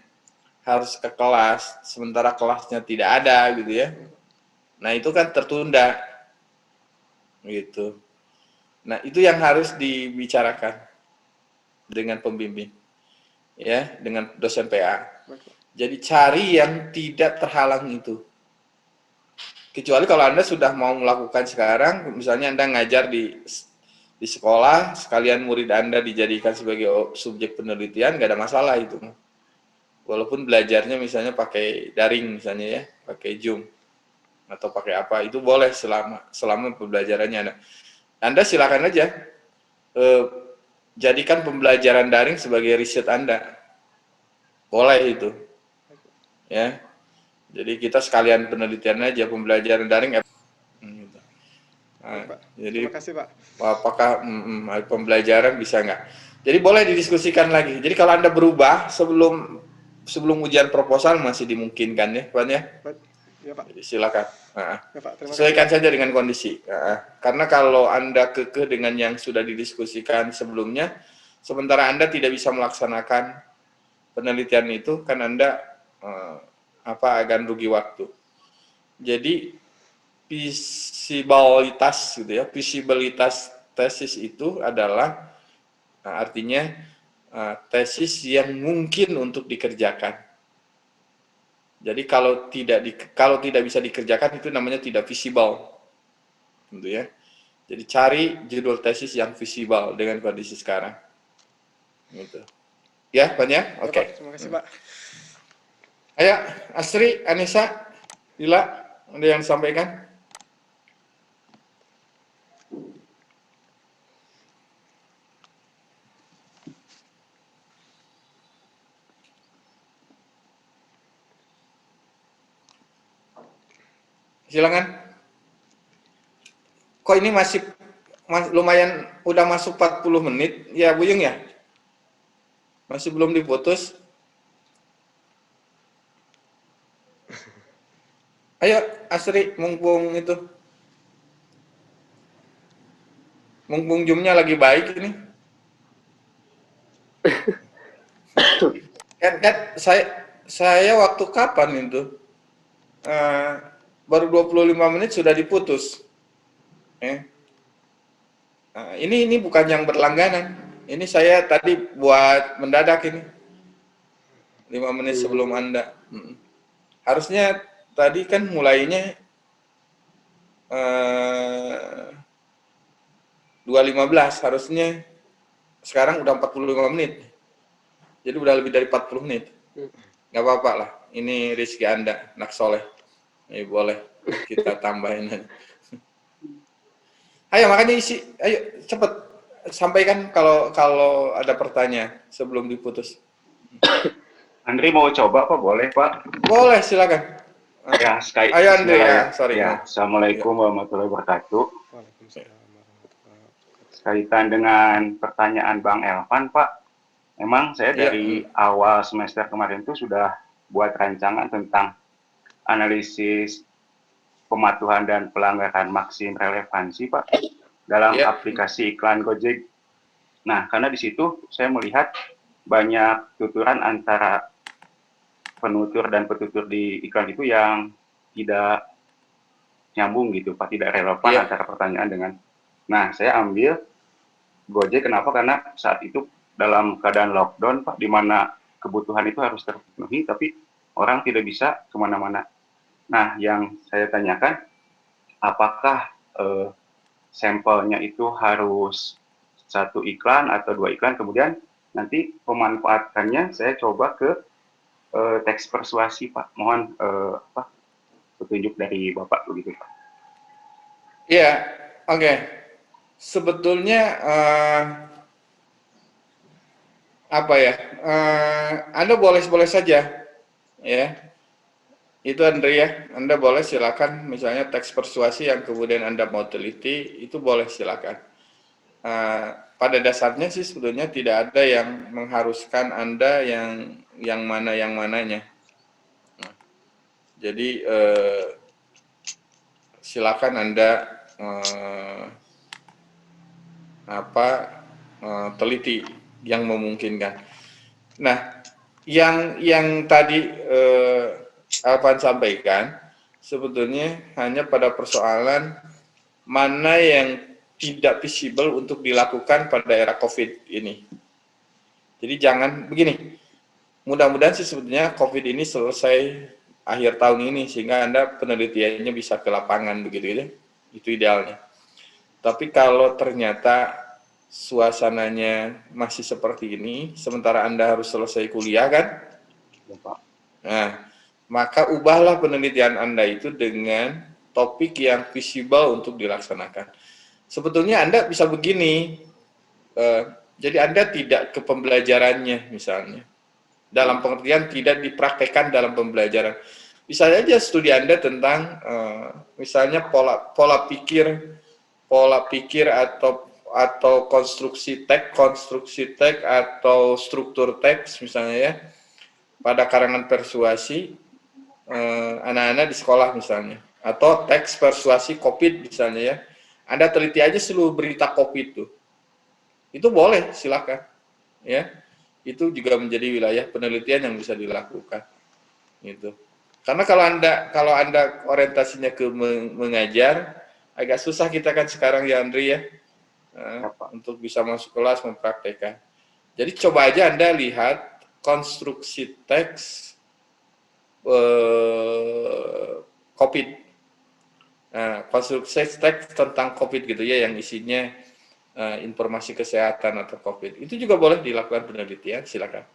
harus ke kelas, sementara kelasnya tidak ada gitu ya. Nah, itu kan tertunda. Gitu. Nah, itu yang harus dibicarakan dengan pembimbing. ya dengan dosen PA. Baik, Pak. Jadi cari yang tidak terhalang itu. Kecuali kalau Anda sudah mau melakukan sekarang, misalnya Anda ngajar di sekolah, sekalian murid Anda dijadikan sebagai subjek penelitian, nggak ada masalah itu. Walaupun belajarnya misalnya pakai daring misalnya ya, pakai Zoom atau pakai apa, itu boleh selama pembelajarannya Anda silakan aja jadikan pembelajaran daring sebagai riset Anda. Boleh itu. Ya. Jadi kita sekalian penelitian aja, pembelajaran daring. Gitu. Nah, Baik, Pak. jadi Terima kasih, Pak. apakah pembelajaran bisa nggak? Jadi boleh didiskusikan lagi. Jadi kalau Anda berubah sebelum ujian proposal masih dimungkinkan ya, Pak ya. Baik. Ya, Pak. Jadi silakan. Ya, Pak. Terima kasih, Sesuaikan Pak. saja dengan kondisi. Karena kalau Anda kekeh dengan yang sudah didiskusikan sebelumnya, sementara Anda tidak bisa melaksanakan penelitian itu, kan Anda akan rugi waktu. Jadi visibilitas gitu ya, visibilitas tesis itu adalah artinya tesis yang mungkin untuk dikerjakan. Jadi kalau tidak bisa dikerjakan itu namanya tidak visible, gitu ya. Jadi cari judul tesis yang visible dengan kondisi sekarang, gitu. Ya, banyak. Ya, Oke. Pak. Terima kasih, Pak. Ayo, Asri, Anissa, Dila, ada yang disampaikan? Silakan. Kok ini masih lumayan udah masuk 40 menit ya, Buyung ya? Masih belum diputus. Ayo, Asri, mumpung Zoom-nya lagi baik ini. Kan saya waktu kapan itu? Baru 25 menit sudah diputus. Ini bukan yang berlangganan. Ini saya tadi buat mendadak ini. 5 menit sebelum Anda. Harusnya tadi kan mulainya 2.15, harusnya sekarang udah 45 menit. Jadi udah lebih dari 40 menit. Nggak apa-apa lah. Ini rezeki Anda, anak soleh. Ini boleh kita tambahin aja. Ayo makanya ayo cepet sampaikan kalau ada pertanyaan sebelum diputus. Andri mau coba apa boleh Pak? Boleh, silakan. Ya, Ayo Andre ya, sorry. Ya, Assalamualaikum warahmatullahi wabarakatuh. Waalaikumsalam warahmatullahi wabarakatuh. Kaitan dengan pertanyaan Bang Elvan, Pak. Memang saya dari awal semester kemarin itu sudah buat rancangan tentang analisis pematuhan dan pelanggaran maksim relevansi, Pak, dalam aplikasi iklan Gojek. Nah, karena di situ saya melihat banyak tuturan antara penutur dan petutur di iklan itu yang tidak nyambung gitu, Pak, tidak relevan antara pertanyaan dengan. Nah, saya ambil Gojek, kenapa? Karena saat itu dalam keadaan lockdown, Pak, di mana kebutuhan itu harus terpenuhi, tapi orang tidak bisa kemana-mana. Nah, yang saya tanyakan, apakah sampelnya itu harus satu iklan atau dua iklan, kemudian nanti pemanfaatannya saya coba ke teks persuasi, Pak. Mohon petunjuk dari Bapak begitu, Pak. Iya, oke. Sebetulnya Anda boleh saja, ya. Itu Andre ya, Anda boleh silakan misalnya teks persuasi yang kemudian Anda mau teliti, itu boleh silakan. Pada dasarnya sih sebetulnya tidak ada yang mengharuskan Anda yang mananya. Jadi silakan Anda teliti yang memungkinkan. Nah, yang tadi Alvan sampaikan sebetulnya hanya pada persoalan mana yang tidak visible untuk dilakukan pada era COVID ini. Jadi jangan begini, mudah-mudahan sih sebetulnya COVID ini selesai akhir tahun ini sehingga Anda penelitiannya bisa ke lapangan begitu ya. Itu idealnya. Tapi kalau ternyata suasananya masih seperti ini, sementara Anda harus selesai kuliah kan? Ya, Pak. Nah, maka ubahlah penelitian Anda itu dengan topik yang visible untuk dilaksanakan. Sebetulnya Anda bisa begini, jadi Anda tidak ke pembelajarannya misalnya. Dalam pengertian tidak dipraktekkan dalam pembelajaran. Bisa saja studi Anda tentang misalnya pola pikir atau konstruksi teks atau struktur teks misalnya ya pada karangan persuasi anak-anak di sekolah misalnya atau teks persuasi COVID misalnya ya. Anda teliti aja seluruh berita COVID itu boleh silakan ya. Itu juga menjadi wilayah penelitian yang bisa dilakukan gitu. Karena kalau anda orientasinya ke mengajar, agak susah kita kan sekarang ya Andri ya, untuk bisa masuk kelas mempraktekkan. Jadi coba aja Anda lihat konstruksi teks COVID. Nah, konstruksi teks tentang COVID gitu ya, yang isinya informasi kesehatan atau COVID. Itu juga boleh dilakukan penelitian, silakan.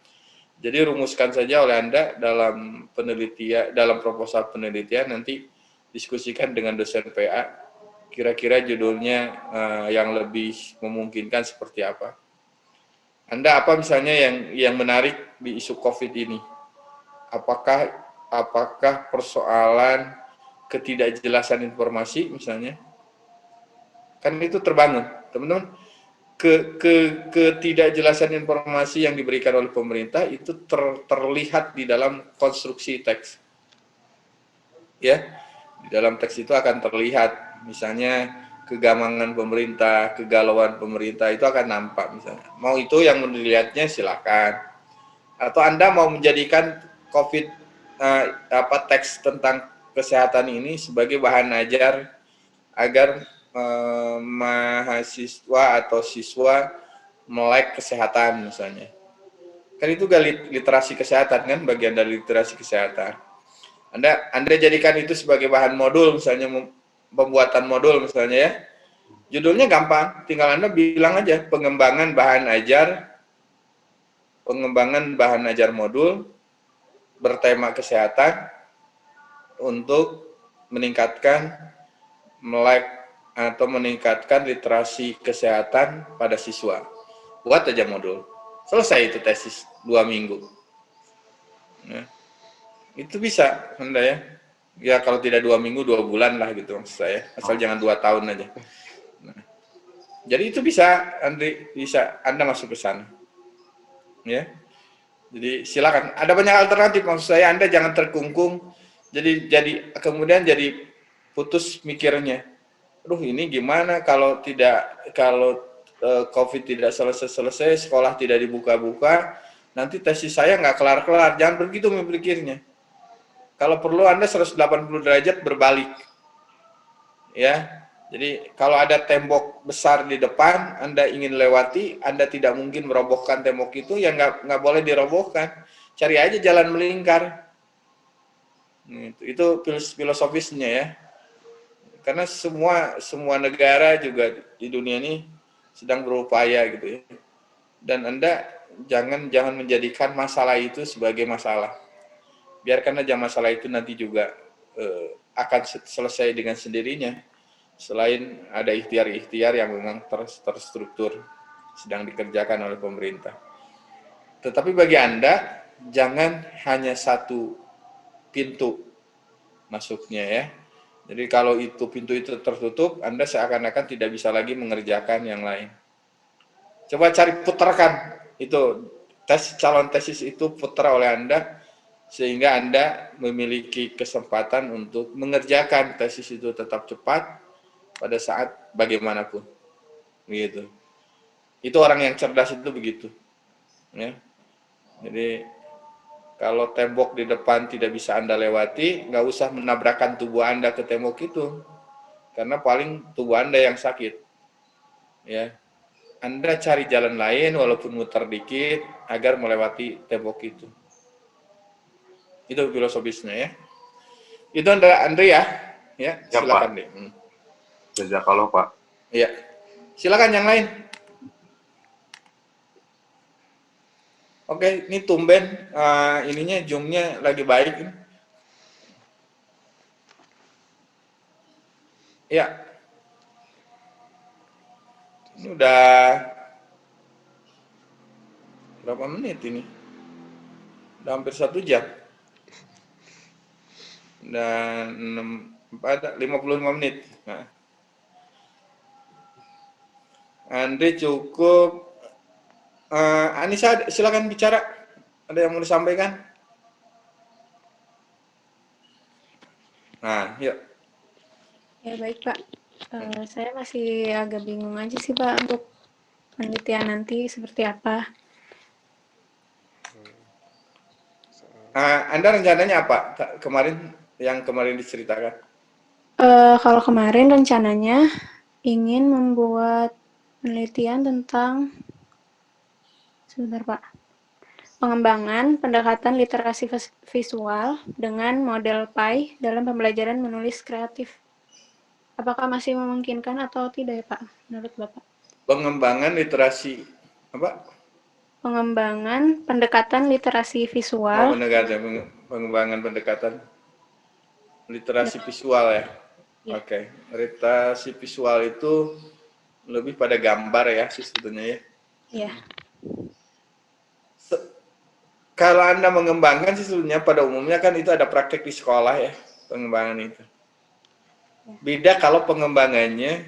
Jadi rumuskan saja oleh Anda dalam penelitian, dalam proposal penelitian, nanti diskusikan dengan dosen PA, kira-kira judulnya yang lebih memungkinkan seperti apa. Anda apa misalnya yang menarik di isu COVID ini? Apakah persoalan ketidakjelasan informasi misalnya? Kan itu terbangun, teman-teman. Ketidakjelasan informasi yang diberikan oleh pemerintah itu terlihat di dalam konstruksi teks. Ya, di dalam teks itu akan terlihat misalnya kegamangan pemerintah, kegalauan pemerintah itu akan nampak misalnya. Mau itu yang dilihatnya silakan. Atau Anda mau menjadikan COVID teks tentang kesehatan ini sebagai bahan ajar agar mahasiswa atau siswa melek kesehatan misalnya. Kan itu literasi kesehatan kan, bagian dari literasi kesehatan. Anda jadikan itu sebagai bahan modul misalnya, pembuatan modul misalnya ya. Judulnya gampang, tinggal Anda bilang aja pengembangan bahan ajar modul bertema kesehatan untuk meningkatkan melek atau meningkatkan literasi kesehatan pada siswa. Buat aja modul. Selesai itu tesis 2 minggu. Ya. Itu bisa Anda ya. Ya kalau tidak 2 minggu, 2 bulan lah gitu maksud saya. Asal jangan 2 tahun aja. Nah, jadi itu bisa Anda masuk ke sana. Ya. Jadi silakan. Ada banyak alternatif maksud saya. Anda jangan terkungkung. Jadi kemudian jadi putus mikirnya. Aduh ini gimana kalau COVID tidak selesai, sekolah tidak dibuka-buka, nanti tesis saya nggak kelar-kelar. Jangan begitu memikirnya. Kalau perlu Anda 180 derajat berbalik. Ya. Jadi kalau ada tembok besar di depan, Anda ingin lewati, Anda tidak mungkin merobohkan tembok itu, ya nggak boleh dirobohkan. Cari aja jalan melingkar. Itu filosofisnya ya. Karena semua negara juga di dunia ini sedang berupaya gitu ya. Dan Anda jangan menjadikan masalah itu sebagai masalah. Biarkan aja masalah itu nanti juga akan selesai dengan sendirinya. Selain ada ikhtiar-ikhtiar yang memang terstruktur sedang dikerjakan oleh pemerintah. Tetapi bagi Anda jangan hanya satu pintu masuknya ya. Jadi kalau pintu itu tertutup, Anda seakan-akan tidak bisa lagi mengerjakan yang lain. Coba putarkan itu calon tesis itu putar oleh Anda sehingga Anda memiliki kesempatan untuk mengerjakan tesis itu tetap cepat pada saat bagaimanapun. Begitu. Itu orang yang cerdas itu begitu. Ya. Jadi kalau tembok di depan tidak bisa Anda lewati, nggak usah menabrakkan tubuh Anda ke tembok itu. Karena paling tubuh Anda yang sakit. Ya. Anda cari jalan lain walaupun muter dikit agar melewati tembok itu. Itu filosofisnya ya. Itu Andre ya. Ya, Ya, silakan Pak. deh. Jazakallah, Pak. Iya. Silakan yang lain. Oke, ini tumben ininya zoom-nya lagi baik. Ya, ini udah berapa menit ini? Udah hampir 1 jam. Dan 55 menit. Nah, Andre cukup. Anissa, silakan bicara. Ada yang mau disampaikan? Nah, yuk. Ya baik Pak, saya masih agak bingung aja sih Pak untuk penelitian nanti seperti apa. Anda rencananya apa kemarin yang kemarin diceritakan? Kalau kemarin rencananya ingin membuat penelitian tentang, sebentar Pak, pengembangan pendekatan literasi visual dengan model PI dalam pembelajaran menulis kreatif. Apakah masih memungkinkan atau tidak ya Pak, menurut Bapak? Pengembangan literasi apa? Pengembangan pendekatan literasi Oh, visual. pengembangan pendekatan literasi visual ya. Ya. Oke, literasi visual itu lebih pada gambar ya sebetulnya ya. Iya. Kalau Anda mengembangkan sih sebetulnya pada umumnya kan itu ada praktek di sekolah ya, pengembangan itu. Beda kalau pengembangannya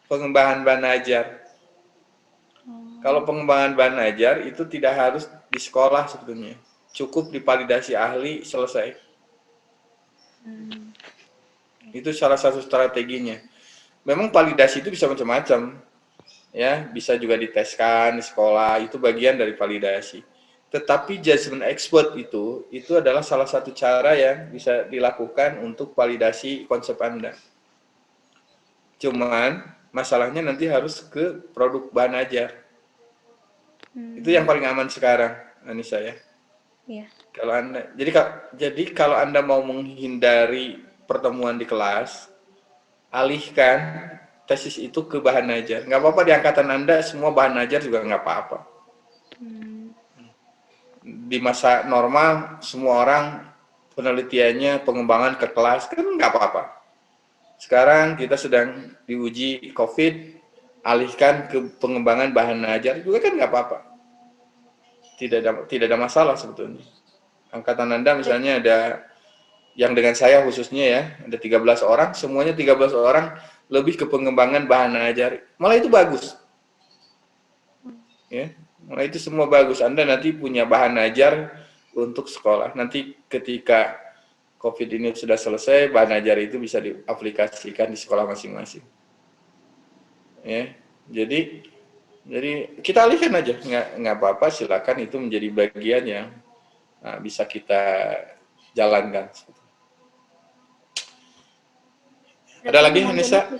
pengembangan bahan ajar. Kalau pengembangan bahan ajar itu tidak harus di sekolah sebetulnya. Cukup divalidasi ahli, selesai. Itu salah satu strateginya. Memang validasi itu bisa macam-macam. Ya, bisa juga diteskan di sekolah, itu bagian dari validasi. Tetapi judgment expert itu adalah salah satu cara yang bisa dilakukan untuk validasi konsep Anda. Cuman masalahnya nanti harus ke produk bahan ajar. Itu yang paling aman sekarang, Anissa ya. Iya. Kalau Anda, jadi kalau Anda mau menghindari pertemuan di kelas, alihkan tesis itu ke bahan ajar. Nggak apa-apa di angkatan Anda semua bahan ajar juga nggak apa-apa. Di masa normal semua orang penelitiannya pengembangan ke kelas kan nggak apa-apa. Sekarang kita sedang diuji COVID, alihkan ke pengembangan bahan ajar juga kan nggak apa-apa. Tidak ada masalah sebetulnya. Angkatan Anda misalnya ada yang dengan saya khususnya ya, ada 13 orang, semuanya 13 orang lebih ke pengembangan bahan ajar. Malah itu bagus. Ya, malah itu semua bagus. Anda nanti punya bahan ajar untuk sekolah. Nanti ketika COVID ini sudah selesai, bahan ajar itu bisa diaplikasikan di sekolah masing-masing. Ya, jadi kita alihkan aja, nggak apa-apa. Silakan itu menjadi bagian yang bisa kita jalankan. Ada lagi, Anissa?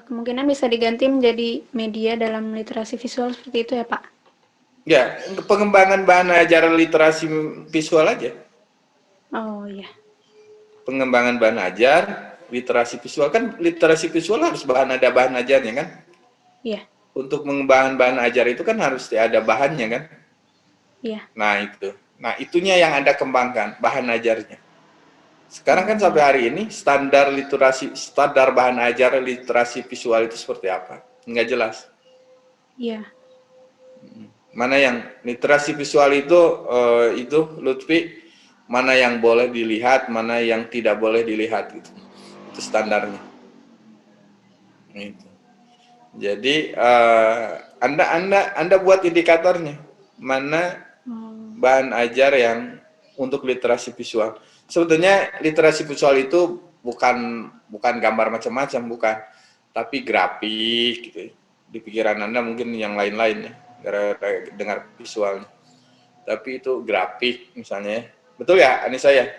Kemungkinan bisa diganti menjadi media dalam literasi visual seperti itu ya Pak? Ya, pengembangan bahan ajar literasi visual aja. Oh iya. Pengembangan bahan ajar, literasi visual, kan literasi visual harus ada bahan ajarnya kan? Iya. Untuk mengembangkan bahan ajar itu kan harus ada bahannya kan? Iya. Nah itu. Nah itunya yang Anda kembangkan, bahan ajarnya. Sekarang kan sampai hari ini standar bahan ajar literasi visual itu seperti apa? Nggak jelas. Iya. Mana yang literasi visual itu Lutfi, mana yang boleh dilihat, mana yang tidak boleh dilihat gitu. Itu standarnya. Gitu. Jadi Anda buat indikatornya mana bahan ajar yang untuk literasi visual. Sebetulnya literasi visual itu bukan gambar macam-macam, bukan, tapi grafik gitu. Di pikiran Anda mungkin yang lain-lain ya, gara-gara dengar visualnya. Tapi itu grafik misalnya, betul ya Anissa ya?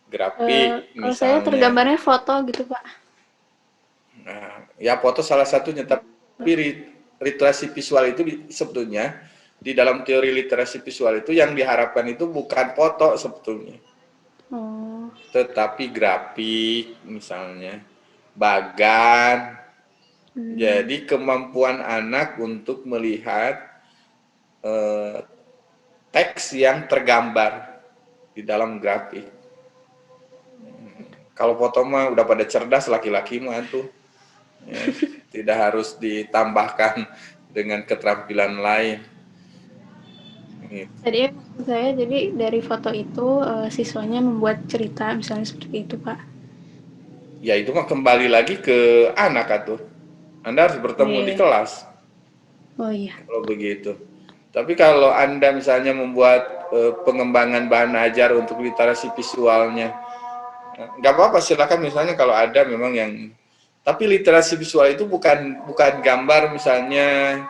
Grafik Kalau misalnya. saya tergambarnya foto gitu Pak. Nah, ya foto salah satunya, tapi literasi visual itu sebetulnya di dalam teori literasi visual itu yang diharapkan itu bukan foto sebetulnya, Oh, tetapi grafik misalnya, bagan. Jadi kemampuan anak untuk melihat teks yang tergambar di dalam grafik. Kalau foto mah udah pada cerdas laki-laki mah tuh, ya, tidak harus ditambahkan dengan keterampilan lain. Gitu. Jadi maksud saya, jadi dari foto itu siswanya membuat cerita, misalnya seperti itu, Pak. Ya itu mah kembali lagi ke anak atuh. Anda harus bertemu di Iya. kelas Oh iya. kalau begitu. Tapi kalau Anda misalnya membuat pengembangan bahan ajar untuk literasi visualnya, nggak apa-apa, silakan misalnya kalau ada memang yang, tapi literasi visual itu bukan gambar misalnya,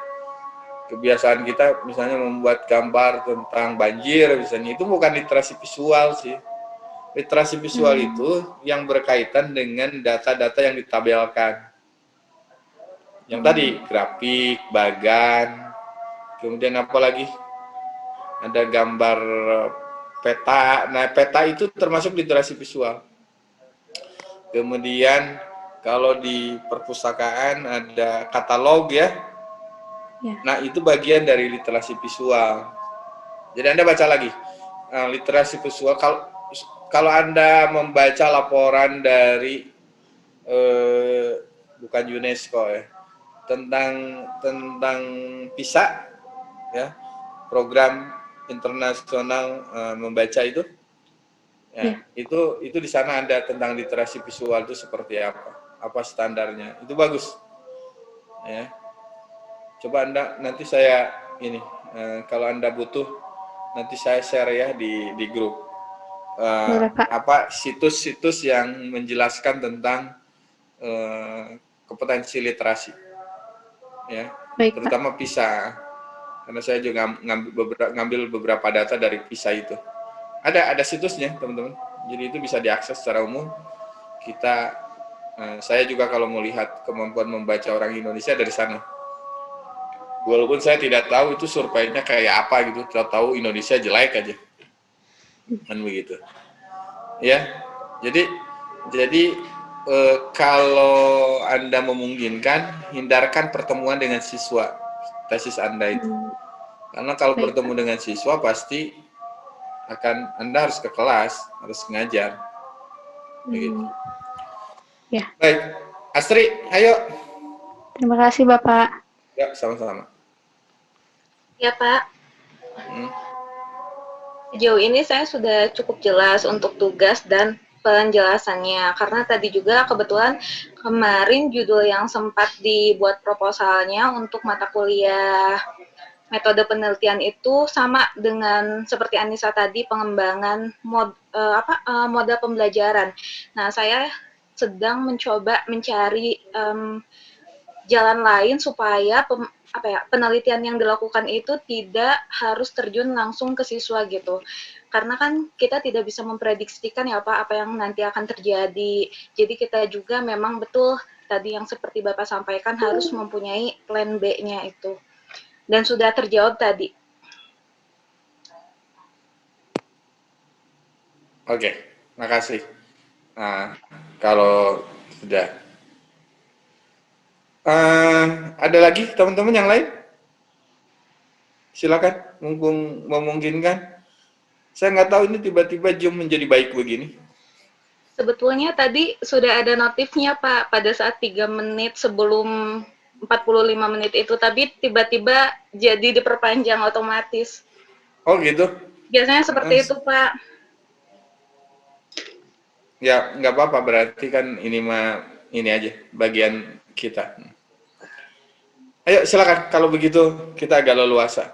kebiasaan kita misalnya membuat gambar tentang banjir misalnya, itu bukan literasi visual sih. Literasi visual itu yang berkaitan dengan data-data yang ditabelkan, yang tadi grafik, bagan, kemudian apa lagi, ada gambar peta. Nah, peta itu termasuk literasi visual. Kemudian kalau di perpustakaan ada katalog ya. Ya. Nah, itu bagian dari literasi visual. Jadi Anda baca lagi. Literasi visual, kalau Anda membaca laporan dari bukan UNESCO ya, tentang PISA ya, program internasional membaca itu. Ya, itu di sana ada tentang literasi visual itu seperti apa standarnya. Itu bagus. Ya. Coba Anda nanti saya ini kalau Anda butuh nanti saya share ya di grup Boleh, Pak. apa situs-situs yang menjelaskan tentang kompetensi literasi. Ya, Baik, Pak. terutama PISA. Karena saya juga ngambil beberapa data dari PISA itu. Ada situsnya, teman-teman. Jadi itu bisa diakses secara umum. Saya juga kalau mau lihat kemampuan membaca orang Indonesia dari sana. Walaupun saya tidak tahu itu surveinya kayak apa gitu, tahu Indonesia jelek aja. Kan begitu. Ya. Jadi kalau Anda memungkinkan, hindarkan pertemuan dengan siswa tesis Anda itu. Karena kalau Baik, bertemu dengan siswa pasti Anda harus ke kelas, harus ngajar. Begitu. Ya. Baik, Astri, ayo. Terima kasih, Bapak. Ya, sama-sama. Ya, Pak. Sejauh ini saya sudah cukup jelas untuk tugas dan penjelasannya, karena tadi juga kebetulan kemarin judul yang sempat dibuat proposalnya untuk mata kuliah metode penelitian itu sama dengan seperti Anissa tadi, pengembangan model pembelajaran. Nah, saya sedang mencoba mencari jalan lain supaya penelitian yang dilakukan itu tidak harus terjun langsung ke siswa gitu. Karena kan kita tidak bisa memprediksikan ya Pak apa yang nanti akan terjadi. Jadi kita juga memang betul tadi yang seperti Bapak sampaikan harus mempunyai plan B-nya itu. Dan sudah terjawab tadi. Oke, makasih. Nah, kalau sudah. Ada lagi teman-teman yang lain? Silakan, mumpung memungkinkan. Saya nggak tahu ini tiba-tiba Zoom menjadi baik begini. Sebetulnya tadi sudah ada notifnya Pak pada saat 3 menit sebelum 45 menit itu, tapi tiba-tiba jadi diperpanjang otomatis. Oh gitu? Biasanya seperti itu Pak. Ya nggak apa-apa, berarti kan ini mah ini aja bagian kita. Ayo silakan, kalau begitu kita agak leluasa.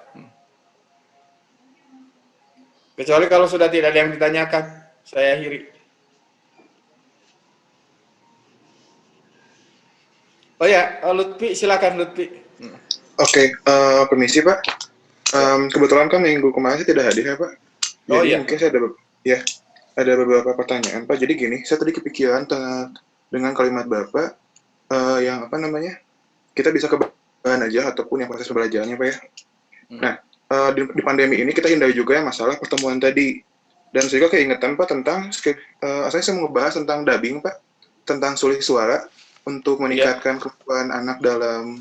Kecuali kalau sudah tidak ada yang ditanyakan, saya akhiri. Oh ya, Lutfi, silakan Lutfi. Oke, permisi Pak. Kebetulan kan minggu kemarin saya tidak hadir ya Pak. Jadi iya. mungkin saya ada beberapa pertanyaan Pak. Jadi gini, saya tadi kepikiran dengan kalimat Bapak yang apa namanya, kita bisa ke bahan aja ataupun yang proses pembelajarannya Pak ya. Nah, di pandemi ini kita hindari juga yang masalah pertemuan tadi. Dan saya juga keingetan Pak tentang, saya mau ngebahas tentang dubbing Pak, tentang sulih suara untuk meningkatkan kemampuan anak dalam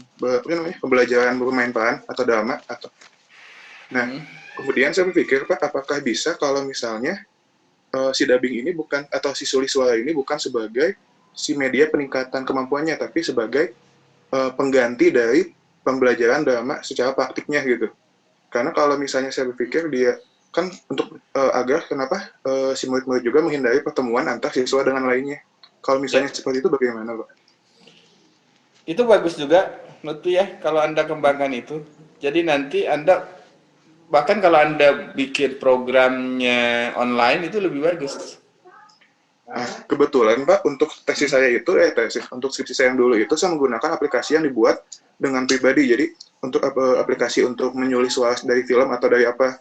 pembelajaran bermain peran atau drama atau. Nah, kemudian saya berpikir Pak, apakah bisa kalau misalnya si dubbing ini bukan, atau si sulih suara ini bukan sebagai si media peningkatan kemampuannya, tapi sebagai pengganti dari pembelajaran drama secara praktiknya gitu. Karena kalau misalnya saya berpikir dia kan untuk agar kenapa si murid-murid juga menghindari pertemuan antar siswa dengan lainnya. Kalau misalnya seperti itu bagaimana Pak? Itu bagus juga menurutku ya kalau Anda kembangkan itu. Jadi nanti Anda bahkan kalau Anda bikin programnya online itu lebih bagus. Nah, kebetulan Pak, untuk tesis saya itu, untuk skripsi saya yang dulu itu, saya menggunakan aplikasi yang dibuat dengan pribadi. Jadi, untuk aplikasi untuk menyulis suara dari film atau dari apa.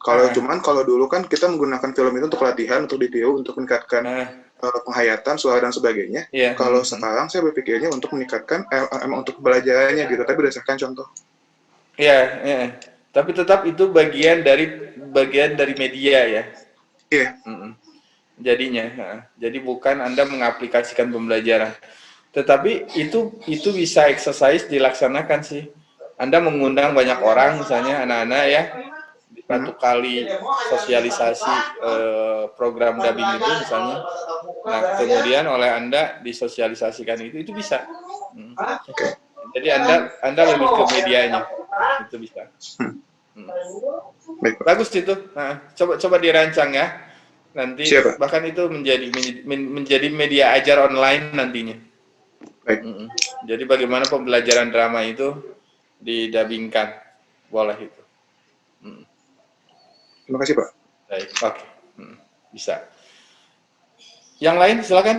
Kalau dulu kan kita menggunakan film itu untuk latihan, untuk ditiru, untuk meningkatkan penghayatan, suara, dan sebagainya. Kalau sekarang saya berpikirnya untuk meningkatkan, emang untuk pembelajarannya gitu, tapi berdasarkan contoh. Iya. Tapi tetap itu bagian dari media ya. Iya. Jadinya, jadi bukan Anda mengaplikasikan pembelajaran. Tetapi itu bisa exercise dilaksanakan sih. Anda mengundang banyak orang, misalnya anak-anak ya, satu kali sosialisasi program dubbing itu misalnya. Nah, kemudian oleh Anda disosialisasikan itu bisa. Jadi Anda lebih ke medianya, itu bisa. Bagus itu. Nah, coba dirancang ya. Nanti bahkan itu menjadi media ajar online nantinya. Baik. Jadi bagaimana pembelajaran drama itu didubbingkan, boleh itu. Terima kasih Pak. Baik, oke. Bisa. Yang lain silakan.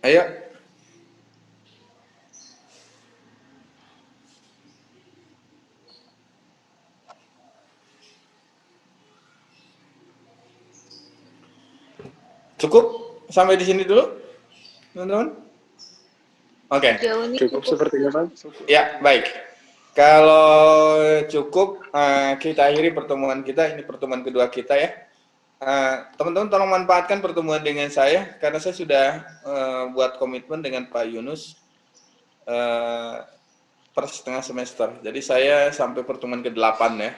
Ayo. Cukup sampai di sini dulu, teman-teman? Oke. Cukup sepertinya Pak. Ya, baik. Kalau cukup, kita akhiri pertemuan kita. Ini pertemuan kedua kita ya. Teman-teman tolong manfaatkan pertemuan dengan saya, karena saya sudah buat komitmen dengan Pak Yunus per setengah semester. Jadi saya sampai pertemuan ke-8 ya.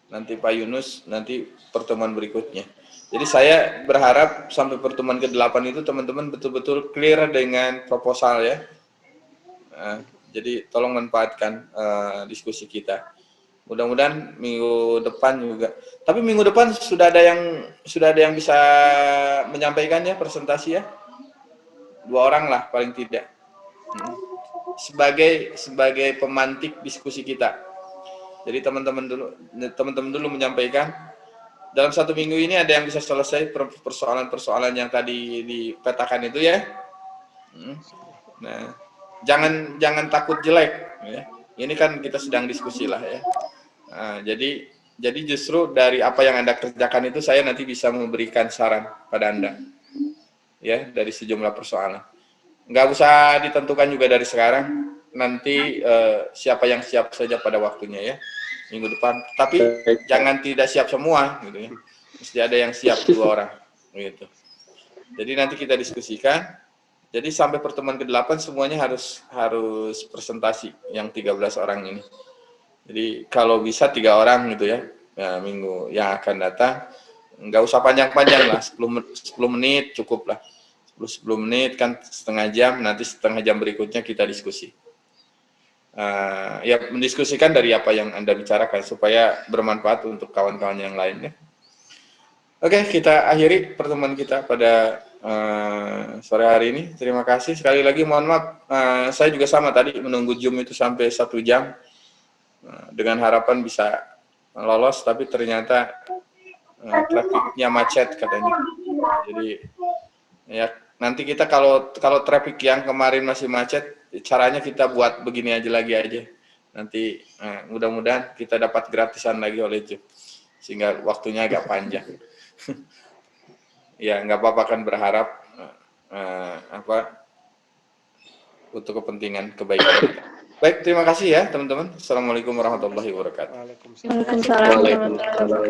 Nanti Pak Yunus, nanti pertemuan berikutnya. Jadi saya berharap sampai pertemuan ke-8 itu teman-teman betul-betul clear dengan proposal ya. Jadi tolong manfaatkan diskusi kita. Mudah-mudahan minggu depan juga. Tapi minggu depan sudah ada yang bisa menyampaikan ya presentasi ya. 2 orang lah paling tidak. Sebagai pemantik diskusi kita. Jadi teman-teman dulu menyampaikan. Dalam 1 minggu ini ada yang bisa selesai persoalan-persoalan yang tadi dipetakan itu ya. Nah, jangan takut jelek ya. Ini kan kita sedang diskusi lah ya. Nah, jadi justru dari apa yang Anda kerjakan itu saya nanti bisa memberikan saran pada Anda. Ya, dari sejumlah persoalan. Nggak usah ditentukan juga dari sekarang. Nanti siapa yang siap saja pada waktunya ya. Minggu depan. Tapi jangan tidak siap semua gitu ya. Mesti ada yang siap 2 orang gitu. Jadi nanti kita diskusikan. Jadi sampai pertemuan ke-8 semuanya harus presentasi yang 13 orang ini. Jadi kalau bisa 3 orang gitu ya. Nah, minggu yang akan datang nggak usah panjang-panjang lah, 10 menit cukup lah. 10 menit kan setengah jam, nanti setengah jam berikutnya kita diskusi. Ya mendiskusikan dari apa yang Anda bicarakan supaya bermanfaat untuk kawan-kawan yang lainnya. Oke, kita akhiri pertemuan kita pada sore hari ini. Terima kasih sekali lagi. Mohon maaf, saya juga sama tadi menunggu Zoom itu sampai 1 jam dengan harapan bisa lolos, tapi ternyata trafiknya macet katanya. Jadi ya nanti kita kalau trafik yang kemarin masih macet, caranya kita buat begini aja. Nanti mudah-mudahan kita dapat gratisan lagi oleh Zoom. sehingga waktunya agak panjang. Ya, nggak apa-apa kan berharap untuk kepentingan kebaikan kita. Baik, terima kasih ya teman-teman. Assalamualaikum warahmatullahi wabarakatuh. Waalaikumsalam warahmatullahi wabarakatuh.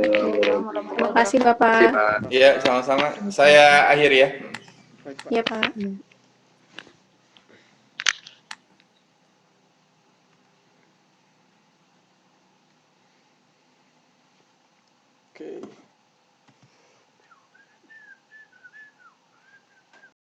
Terima kasih Bapak. Terima kasih, Pak. Iya, sama-sama. Saya akhiri ya. Baik, Pak. Iya Pak. Oke.